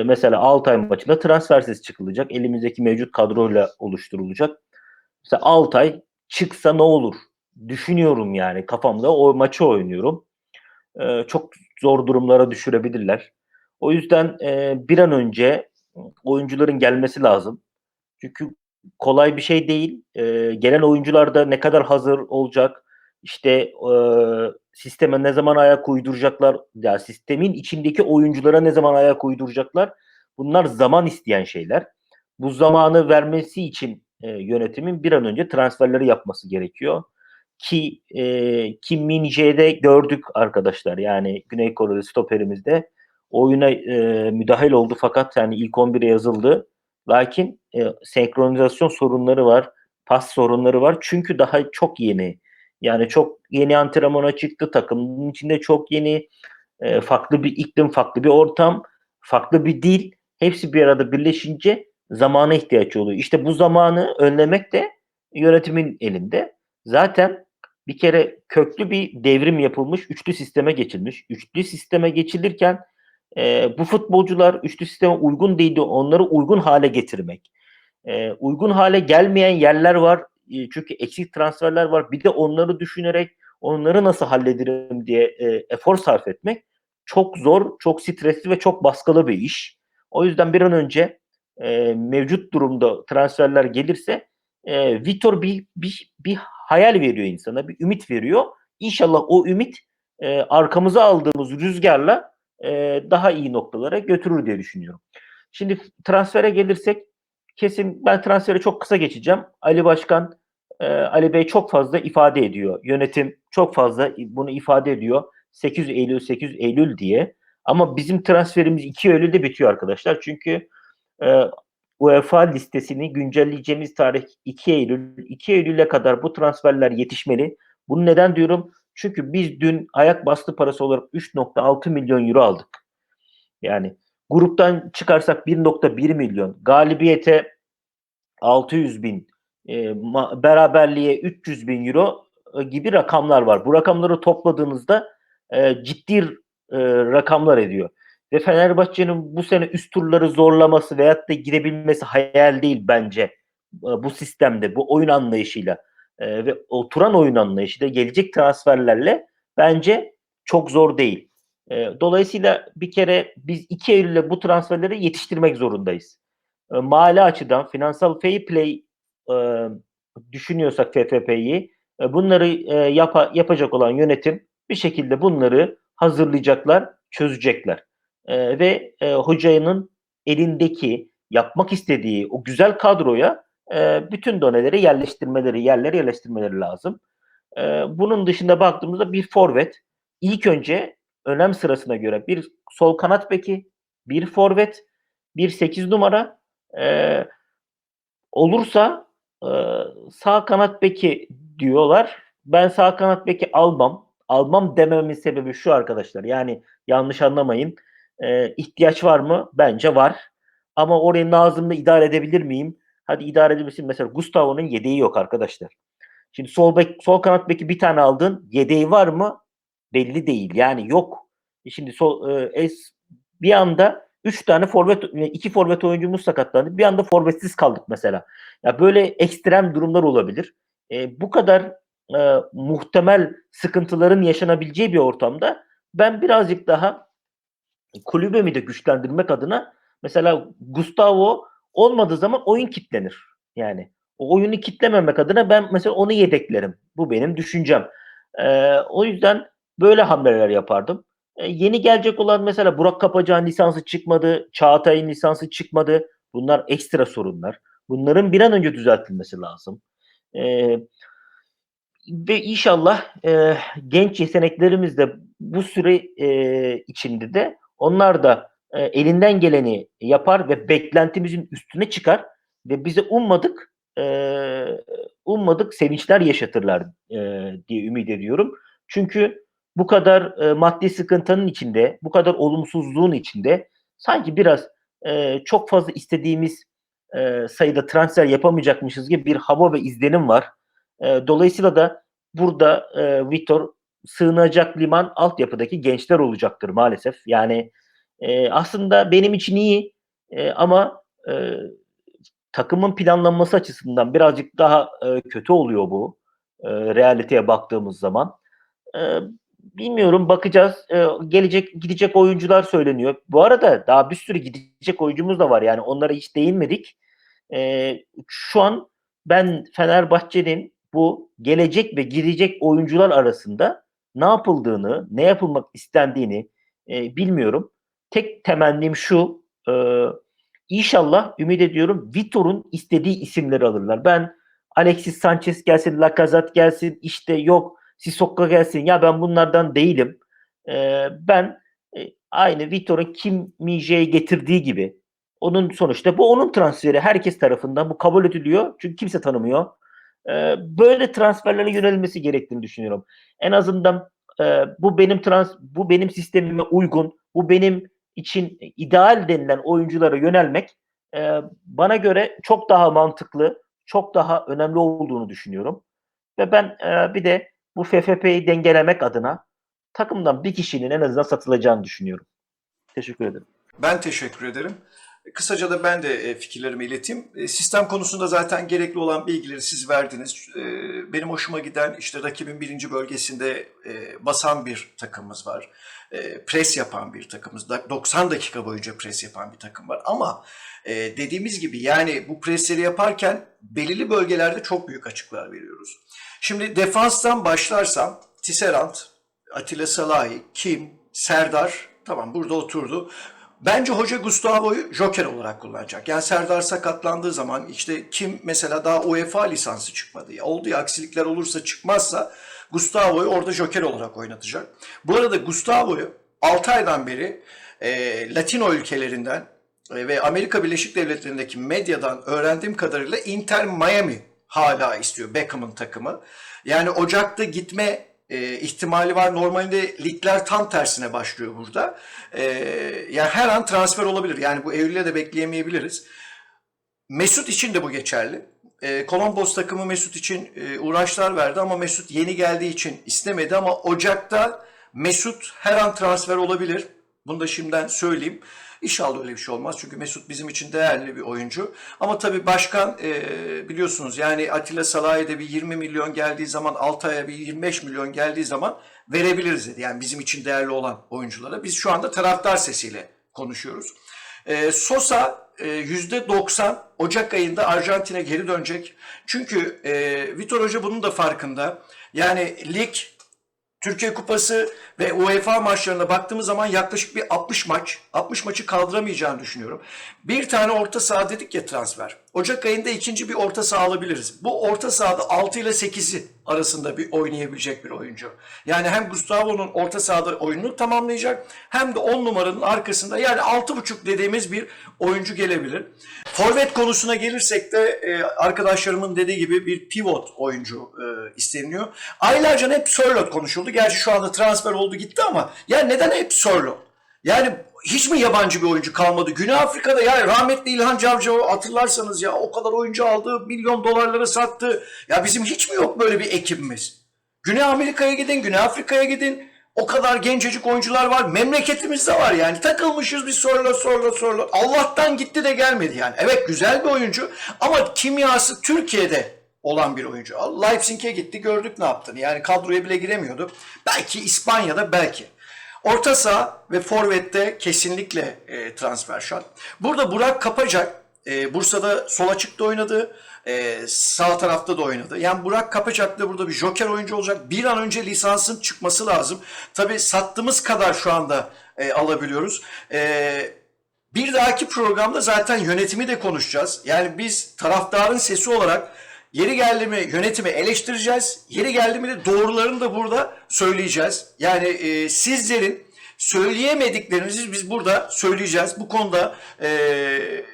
mesela Altay maçında transfersiz çıkılacak. Elimizdeki mevcut kadroyla oluşturulacak. Mesela Altay çıksa ne olur? Düşünüyorum yani kafamda o maçı oynuyorum. Çok zor durumlara düşürebilirler. O yüzden bir an önce oyuncuların gelmesi lazım. Çünkü kolay bir şey değil. Gelen oyuncular da ne kadar hazır olacak? İşte sisteme ne zaman ayak uyduracaklar? Ya sistemin içindeki oyunculara ne zaman ayak uyduracaklar? Bunlar zaman isteyen şeyler. Bu zamanı vermesi için yönetimin bir an önce transferleri yapması gerekiyor. Ki Kim Min-jae'de gördük arkadaşlar. Yani Güney Koreli stoperimizde oyuna müdahil oldu fakat yani ilk 11'e yazıldı. Lakin senkronizasyon sorunları var. pas sorunları var. Çünkü daha çok yeni. Yani çok yeni antrenmana çıktı. Takımın içinde çok yeni. Farklı bir iklim, farklı bir ortam, farklı bir dil. Hepsi bir arada birleşince zamana ihtiyaç oluyor. İşte bu zamanı önlemek de yönetimin elinde. Zaten bir kere köklü bir devrim yapılmış, üçlü sisteme geçilmiş. Üçlü sisteme geçilirken bu futbolcular üçlü sisteme uygun değildi. Onları uygun hale getirmek. Uygun hale gelmeyen yerler var. Çünkü eksik transferler var. Bir de onları düşünerek onları nasıl hallederim diye efor sarf etmek çok zor, çok stresli ve çok baskılı bir iş. O yüzden bir an önce mevcut durumda transferler gelirse Vitor bir hayal veriyor insana, bir ümit veriyor. İnşallah o ümit arkamıza aldığımız rüzgarla daha iyi noktalara götürür diye düşünüyorum. Şimdi transfere gelirsek kesin ben transferi çok kısa geçeceğim. Ali Başkan, Ali Bey çok fazla ifade ediyor. Yönetim çok fazla bunu ifade ediyor. 8 Eylül, 8 Eylül diye. Ama bizim transferimiz 2 Eylül'de bitiyor arkadaşlar. Çünkü e, UEFA listesini güncelleyeceğimiz tarih 2 Eylül. 2 Eylül'e kadar bu transferler yetişmeli. Bunu neden diyorum? Çünkü biz dün ayak bastı parası olarak 3,6 milyon euro aldık. Yani gruptan çıkarsak 1,1 milyon, galibiyete 600 bin, beraberliğe 300 bin euro gibi rakamlar var. Bu rakamları topladığınızda ciddi rakamlar ediyor. Ve Fenerbahçe'nin bu sene üst turları zorlaması veyahut da girebilmesi hayal değil bence. Bu sistemde, bu oyun anlayışıyla ve oturan oyun anlayışıyla gelecek transferlerle bence çok zor değil. Dolayısıyla bir kere biz 2 Eylül'de bu transferleri yetiştirmek zorundayız. Mali açıdan finansal fair play düşünüyorsak FFP'yi bunları yapacak olan yönetim bir şekilde bunları hazırlayacaklar, çözecekler. Ve hocanın elindeki yapmak istediği o güzel kadroya bütün doneleri yerlere yerleştirmeleri lazım. Bunun dışında baktığımızda bir forvet ilk önce önem sırasına göre bir sol kanat beki, bir forvet, bir 8 numara olursa sağ kanat beki diyorlar. Ben sağ kanat beki almam. Almam dememin sebebi şu arkadaşlar. Yani yanlış anlamayın. İhtiyaç var mı? Bence var. Ama orayı Nazım'la idare edebilir miyim? Hadi idare edebilirsin. Mesela Gustavo'nun yedeği yok arkadaşlar. Şimdi sol kanat beki bir tane aldın. Yedeği var mı? Belli değil. Yani yok. Şimdi bir anda 3 tane forvet, 2 forvet oyuncumuz sakatlandı. Bir anda forvetsiz kaldık mesela. Ya böyle ekstrem durumlar olabilir. Bu kadar muhtemel sıkıntıların yaşanabileceği bir ortamda ben birazcık daha kulübemi de güçlendirmek adına mesela Gustavo olmadığı zaman oyun kitlenir. Yani o oyunu kitlememek adına ben mesela onu yedeklerim. Bu benim düşüncem. O yüzden böyle hamleler yapardım. Yeni gelecek olan mesela Burak Kapacağ'ın lisansı çıkmadı, Çağatay'ın lisansı çıkmadı. Bunlar ekstra sorunlar. Bunların bir an önce düzeltilmesi lazım. Ee, Ve inşallah genç yeteneklerimiz de bu süre içinde de onlar da elinden geleni yapar ve beklentimizin üstüne çıkar ve bize ummadık sevinçler yaşatırlar diye ümit ediyorum. Çünkü bu kadar maddi sıkıntının içinde, bu kadar olumsuzluğun içinde sanki biraz çok fazla istediğimiz sayıda transfer yapamayacakmışız gibi bir hava ve izlenim var. Dolayısıyla da burada Vitor sığınacak liman altyapıdaki gençler olacaktır maalesef. Yani aslında benim için iyi ama takımın planlanması açısından birazcık daha kötü oluyor bu realiteye baktığımız zaman. E, Bilmiyorum bakacağız. Gidecek oyuncular söyleniyor. Bu arada daha bir sürü gidecek oyuncumuz da var yani onlara hiç değinmedik. Şu an ben Fenerbahçe'nin bu gelecek ve gidecek oyuncular arasında ne yapıldığını, ne yapılmak istendiğini bilmiyorum. Tek temennim şu, inşallah ümit ediyorum Vitor'un istediği isimleri alırlar. Ben Alexis Sanchez gelsin, Lacazette gelsin, işte yok Sissoko gelsin. Ya ben bunlardan değilim. Ben aynı Vitor'un Kim Min-jae'yi getirdiği gibi onun sonuçta bu onun transferi herkes tarafından bu kabul ediliyor. Çünkü kimse tanımıyor. Böyle transferlere yönelmesi gerektiğini düşünüyorum. En azından bu benim sistemime uygun, bu benim için ideal denilen oyunculara yönelmek bana göre çok daha mantıklı, çok daha önemli olduğunu düşünüyorum. Ve ben bir de bu FFP'yi dengelemek adına takımdan bir kişinin en azından satılacağını düşünüyorum. Teşekkür ederim. Ben teşekkür ederim. Kısaca da ben de fikirlerimi ileteyim. Sistem konusunda zaten gerekli olan bilgileri siz verdiniz. Benim hoşuma giden işte rakibin birinci bölgesinde basan bir takımımız var. Pres yapan bir takımımız. 90 dakika boyunca pres yapan bir takım var. Ama dediğimiz gibi yani bu presleri yaparken belirli bölgelerde çok büyük açıklar veriyoruz. Şimdi defanstan başlarsam Tisserand, Atilla Salahi, Kim, Serdar tamam burada oturdu. Bence hoca Gustavo'yu joker olarak kullanacak. Yani Serdar sakatlandığı zaman işte Kim mesela daha UEFA lisansı çıkmadı. Oldu ya aksilikler olursa çıkmazsa Gustavo'yu orada joker olarak oynatacak. Bu arada Gustavo'yu 6 aydan beri Latino ülkelerinden ve Amerika Birleşik Devletleri'ndeki medyadan öğrendiğim kadarıyla Inter Miami hala istiyor Beckham'ın takımı. Yani Ocak'ta gitme ihtimali var. Normalde ligler tam tersine başlıyor burada. Yani her an transfer olabilir. Yani bu Eylül'e de bekleyemeyebiliriz. Mesut için de bu geçerli. Columbus takımı Mesut için uğraşlar verdi ama Mesut yeni geldiği için istemedi ama Ocak'ta Mesut her an transfer olabilir. Bunu da şimdiden söyleyeyim. İnşallah öyle bir şey olmaz. Çünkü Mesut bizim için değerli bir oyuncu. Ama tabii başkan biliyorsunuz yani Atilla Salahi'ye de bir 20 milyon geldiği zaman Altay'a bir 25 milyon geldiği zaman verebiliriz dedi. Yani bizim için değerli olan oyunculara. Biz şu anda taraftar sesiyle konuşuyoruz. Sosa %90 Ocak ayında Arjantin'e geri dönecek. Çünkü Vitor Hoca bunun da farkında. Yani lig, Türkiye Kupası ve UEFA maçlarına baktığımız zaman yaklaşık bir 60 maç. 60 maçı kaldıramayacağını düşünüyorum. Bir tane orta saha dedik ya transfer. Ocak ayında ikinci bir orta saha alabiliriz. Bu orta sahada 6 ile 8'i arasında bir oynayabilecek bir oyuncu. Yani hem Gustavo'nun orta sahada oyununu tamamlayacak hem de 10 numaranın arkasında yani 6,5 dediğimiz bir oyuncu gelebilir. Forvet konusuna gelirsek de arkadaşlarımın dediği gibi bir pivot oyuncu isteniyor. Aylarca hep Sörloth konuşuldu. Gerçi şu anda transfer oldu gitti ama yani neden hep Sörloth? Yani hiç mi yabancı bir oyuncu kalmadı? Güney Afrika'da ya rahmetli İlhan Cavcav'ı hatırlarsanız ya o kadar oyuncu aldı, milyon dolarlara sattı. Ya bizim hiç mi yok böyle bir ekibimiz? Güney Amerika'ya gidin, Güney Afrika'ya gidin. O kadar gencecik oyuncular var. Memleketimizde var yani. Takılmışız bir Sörloth. Allah'tan gitti de gelmedi yani. Evet güzel bir oyuncu ama kimyası Türkiye'de olan bir oyuncu. Leipzig'e gitti gördük ne yaptığını. Yani kadroya bile giremiyordu. Belki İspanya'da belki. Orta saha ve forvette kesinlikle transfer şart. Burada Burak Kapacak Bursa'da sol açıkta oynadı. Sağ tarafta da oynadı. Yani Burak Kapacak da burada bir joker oyuncu olacak. Bir an önce lisansın çıkması lazım. Tabii sattığımız kadar şu anda alabiliyoruz. Bir dahaki programda zaten yönetimi de konuşacağız. Yani biz taraftarın sesi olarak yeri geldi mi yönetimi eleştireceğiz. Yeri geldi mi de doğrularını da burada söyleyeceğiz. Yani sizlerin söyleyemediklerimizi biz burada söyleyeceğiz. Bu konuda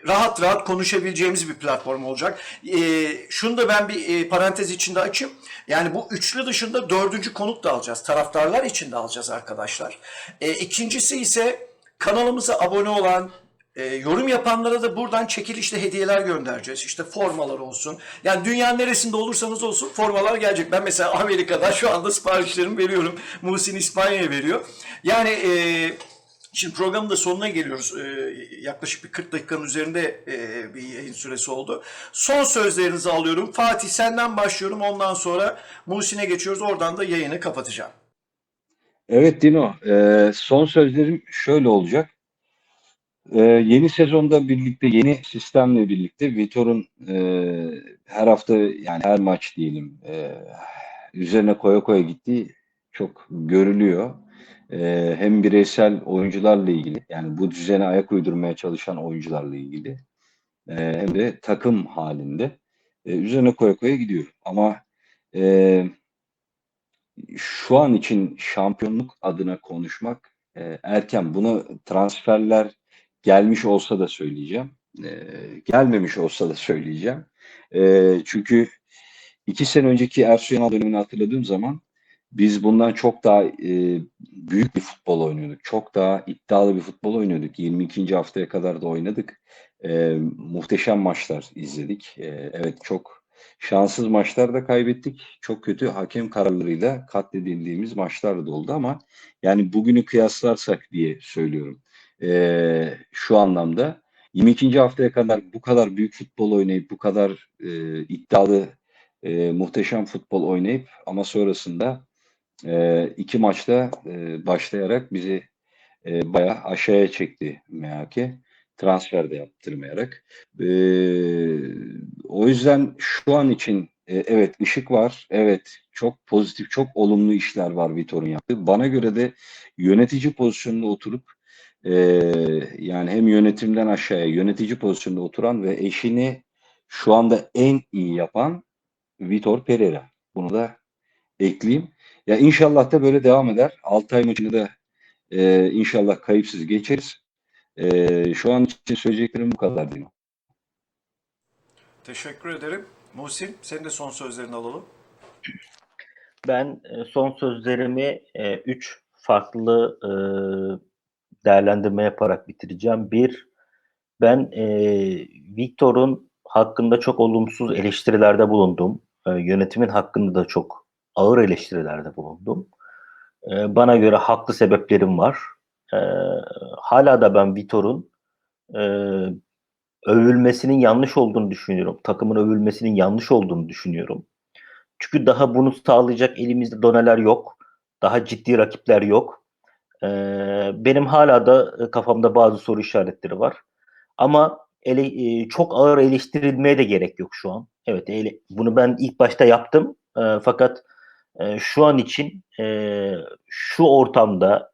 rahat rahat konuşabileceğimiz bir platform olacak. Şunu da ben bir parantez içinde açayım. Yani bu üçlü dışında dördüncü konuk da alacağız. Taraftarlar için de alacağız arkadaşlar. İkincisi ise kanalımıza abone olan, yorum yapanlara da buradan çekilişle hediyeler göndereceğiz. İşte formalar olsun. Yani dünyanın neresinde olursanız olsun formalar gelecek. Ben mesela Amerika'da şu anda siparişlerimi veriyorum. Muhsin İspanya'ya veriyor. Yani şimdi programın da sonuna geliyoruz. Yaklaşık bir 40 dakikanın üzerinde bir yayın süresi oldu. Son sözlerinizi alıyorum. Fatih senden başlıyorum. Ondan sonra Muhsin'e geçiyoruz. Oradan da yayını kapatacağım. Evet Dino, son sözlerim şöyle olacak. Yeni sezonda birlikte, yeni sistemle birlikte Vitor'un her hafta yani her maç diyelim üzerine koya koya gittiği çok görülüyor. Hem bireysel oyuncularla ilgili yani bu düzene ayak uydurmaya çalışan oyuncularla ilgili hem de takım halinde üzerine koya koya gidiyor. Ama şu an için şampiyonluk adına konuşmak erken. Bunu transferler gelmiş olsa da söyleyeceğim. Gelmemiş olsa da söyleyeceğim. Çünkü 2 sene önceki Ersun Yanal dönemini hatırladığım zaman biz bundan çok daha büyük bir futbol oynuyorduk. Çok daha iddialı bir futbol oynuyorduk. 22. haftaya kadar da oynadık. Muhteşem maçlar izledik. Evet, çok şanssız maçlar da kaybettik. Çok kötü hakem kararlarıyla katledildiğimiz maçlar da oldu ama yani bugünü kıyaslarsak diye söylüyorum. Şu anlamda 22. haftaya kadar bu kadar büyük futbol oynayıp bu kadar iddialı muhteşem futbol oynayıp ama sonrasında 2 maçta başlayarak bizi bayağı aşağıya çekti MHK. Transfer de yaptırmayarak. E, O yüzden şu an için evet, ışık var. Evet, çok pozitif, çok olumlu işler var Vitor'un yaptığı. Bana göre de yönetici pozisyonunda oturup e, yani hem yönetimden aşağıya yönetici pozisyonunda oturan ve eşini şu anda en iyi yapan Vitor Pereira. Bunu da ekleyeyim. Ya inşallah da böyle devam eder. Altay maçını da inşallah kayıpsız geçeriz. Şu an için söyleyeceklerim bu kadar diyeyim. Teşekkür ederim. Muhsin, senin de son sözlerini alalım. Ben son sözlerimi 3 farklı değerlendirme yaparak bitireceğim. Bir, ben Victor'un hakkında çok olumsuz eleştirilerde bulundum. Yönetimin hakkında da çok ağır eleştirilerde bulundum. Bana göre haklı sebeplerim var. E, Hala da ben Victor'un e, övülmesinin yanlış olduğunu düşünüyorum. Takımın övülmesinin yanlış olduğunu düşünüyorum. Çünkü daha bunu sağlayacak elimizde doneler yok. Daha ciddi rakipler yok. Benim hala da kafamda bazı soru işaretleri var. Ama çok ağır eleştirilmeye de gerek yok şu an. Evet, bunu ben ilk başta yaptım. Fakat şu an için şu ortamda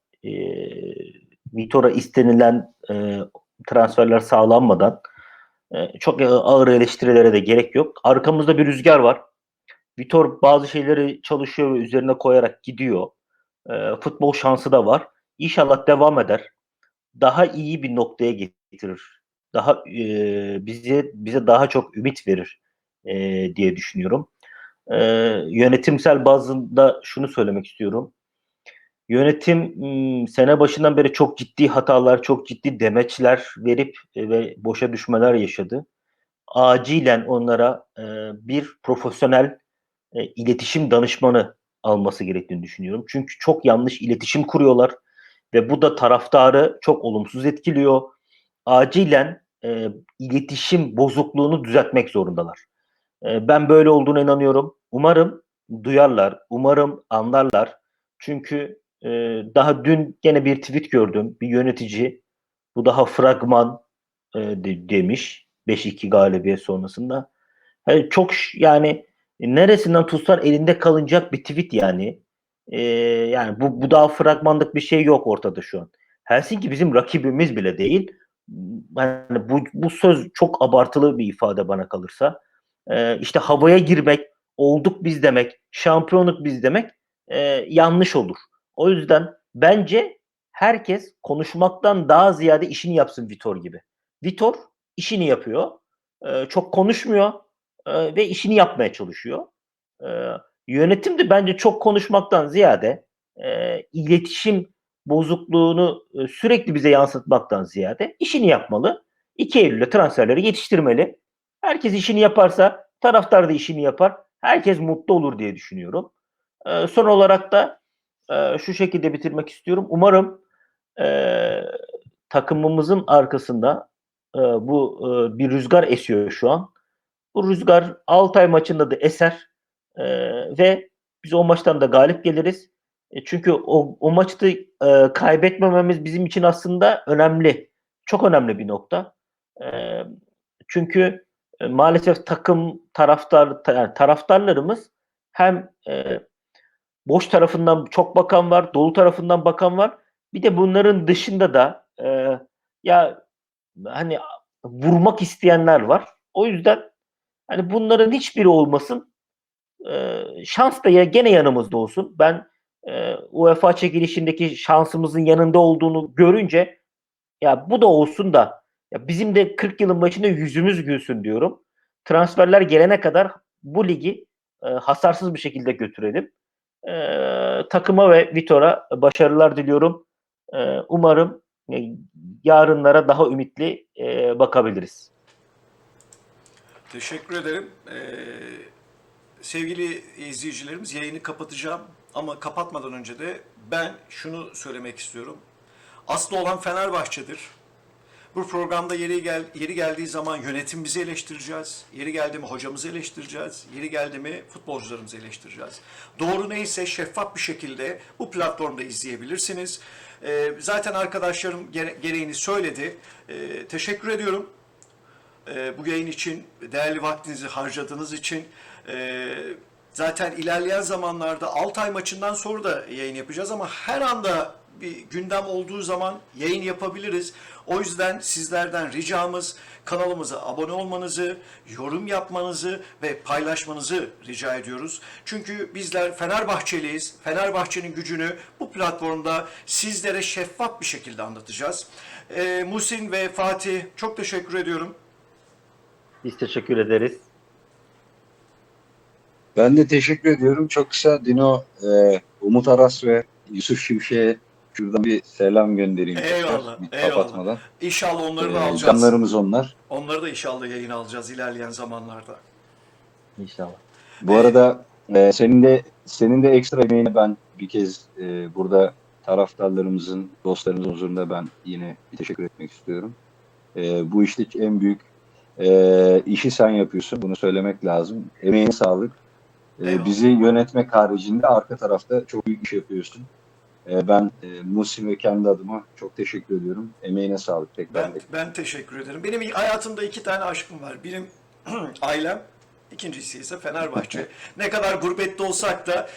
Vitor'a istenilen transferler sağlanmadan çok ağır eleştirilere de gerek yok. Arkamızda bir rüzgar var. Vitor bazı şeyleri çalışıyor ve üzerine koyarak gidiyor. Futbol şansı da var. İnşallah devam eder. Daha iyi bir noktaya getirir. Daha bize daha çok ümit verir diye düşünüyorum. E, Yönetimsel bazında şunu söylemek istiyorum. Yönetim sene başından beri çok ciddi hatalar, çok ciddi demeçler verip ve boşa düşmeler yaşadı. Acilen onlara bir profesyonel iletişim danışmanı alması gerektiğini düşünüyorum. Çünkü çok yanlış iletişim kuruyorlar ve bu da taraftarı çok olumsuz etkiliyor. Acilen iletişim bozukluğunu düzeltmek zorundalar. Ben böyle olduğuna inanıyorum. Umarım duyarlar, umarım anlarlar. Çünkü daha dün gene bir tweet gördüm. Bir yönetici, bu daha fragman demiş 5-2 galibiyet sonrasında. Yani neresinden tutsan elinde kalınacak bir tweet yani. Yani bu daha fragmanlık bir şey yok ortada şu an. Helsinki bizim rakibimiz bile değil. Yani bu söz çok abartılı bir ifade bana kalırsa. İşte havaya girmek, olduk biz demek, şampiyonluk biz demek yanlış olur. O yüzden bence herkes konuşmaktan daha ziyade işini yapsın Vitor gibi. Vitor işini yapıyor. Çok konuşmuyor ve işini yapmaya çalışıyor. E, Yönetim de bence çok konuşmaktan ziyade iletişim bozukluğunu sürekli bize yansıtmaktan ziyade işini yapmalı. 2 Eylül'de transferleri yetiştirmeli. Herkes işini yaparsa taraftar da işini yapar. Herkes mutlu olur diye düşünüyorum. Son olarak da şu şekilde bitirmek istiyorum. Umarım e, takımımızın arkasında bir rüzgar esiyor şu an. Bu rüzgar Altay maçında da eser ve biz o maçtan da galip geliriz. Çünkü o maçta kaybetmememiz bizim için aslında önemli. Çok önemli bir nokta. E, Çünkü maalesef takım yani taraftarlarımız hem boş tarafından çok bakan var, dolu tarafından bakan var. Bir de bunların dışında da ya hani vurmak isteyenler var. O yüzden hani bunların hiçbiri olmasın. Şans da gene yanımızda olsun. Ben UEFA çekilişindeki şansımızın yanında olduğunu görünce ya bu da olsun da ya bizim de 40 yılın başında yüzümüz gülsün diyorum. Transferler gelene kadar bu ligi hasarsız bir şekilde götürelim. Takıma ve Vitor'a başarılar diliyorum. Umarım yarınlara daha ümitli bakabiliriz. Teşekkür ederim. Sevgili izleyicilerimiz, yayını kapatacağım ama kapatmadan önce de ben şunu söylemek istiyorum. Aslı olan Fenerbahçe'dir. Bu programda yeri geldiği zaman yönetimimizi eleştireceğiz. Yeri geldi mi hocamızı eleştireceğiz. Yeri geldi mi futbolcularımızı eleştireceğiz. Doğru neyse şeffaf bir şekilde bu platformda izleyebilirsiniz. Zaten arkadaşlarım gereğini söyledi. Teşekkür ediyorum. Bu yayın için, değerli vaktinizi harcadığınız için. Zaten ilerleyen zamanlarda Altay maçından sonra da yayın yapacağız ama her anda bir gündem olduğu zaman yayın yapabiliriz. O yüzden sizlerden ricamız kanalımıza abone olmanızı, yorum yapmanızı ve paylaşmanızı rica ediyoruz. Çünkü bizler Fenerbahçeliyiz. Fenerbahçe'nin gücünü bu platformda sizlere şeffaf bir şekilde anlatacağız. Muhsin ve Fatih, çok teşekkür ediyorum. Biz teşekkür ederiz. Ben de teşekkür ediyorum. Çok kısa Dino, Umut Aras ve Yusuf Şimşek'e şuradan bir selam göndereyim. Eyvallah, Bir eyvallah. kapatmadan. İnşallah onları da alacağız. Canlarımız onlar. Onları da inşallah yayın alacağız ilerleyen zamanlarda. İnşallah. Bu arada senin de ekstra emeğine ben bir kez burada taraftarlarımızın, dostlarımızın huzurunda ben yine bir teşekkür etmek istiyorum. Bu işte en büyük işi sen yapıyorsun. Bunu söylemek lazım. Emeğine sağlık. Eyvallah. Bizi yönetmek haricinde arka tarafta çok büyük iş yapıyorsun. Ben Musim ve kendi adıma çok teşekkür ediyorum. Emeğine sağlık tekrar. Ben teşekkür ederim. Benim hayatımda 2 tane aşkım var. Birim ailem, ikincisi ise Fenerbahçe. Ne kadar gurbette olsak da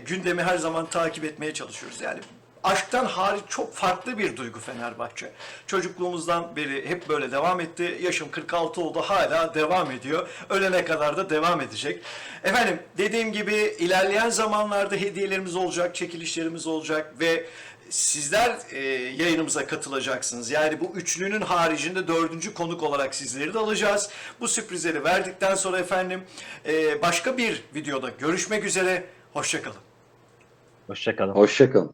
gündemi her zaman takip etmeye çalışıyoruz. Yani aşktan hariç çok farklı bir duygu Fenerbahçe. Çocukluğumuzdan beri hep böyle devam etti. Yaşım 46 oldu, hala devam ediyor. Ölene kadar da devam edecek. Efendim, dediğim gibi ilerleyen zamanlarda hediyelerimiz olacak, çekilişlerimiz olacak ve sizler yayınımıza katılacaksınız. Yani bu üçlünün haricinde 4. konuk olarak sizleri de alacağız. Bu sürprizleri verdikten sonra efendim başka bir videoda görüşmek üzere. Hoşça kalın. Hoşça kalın. Hoşça kalın.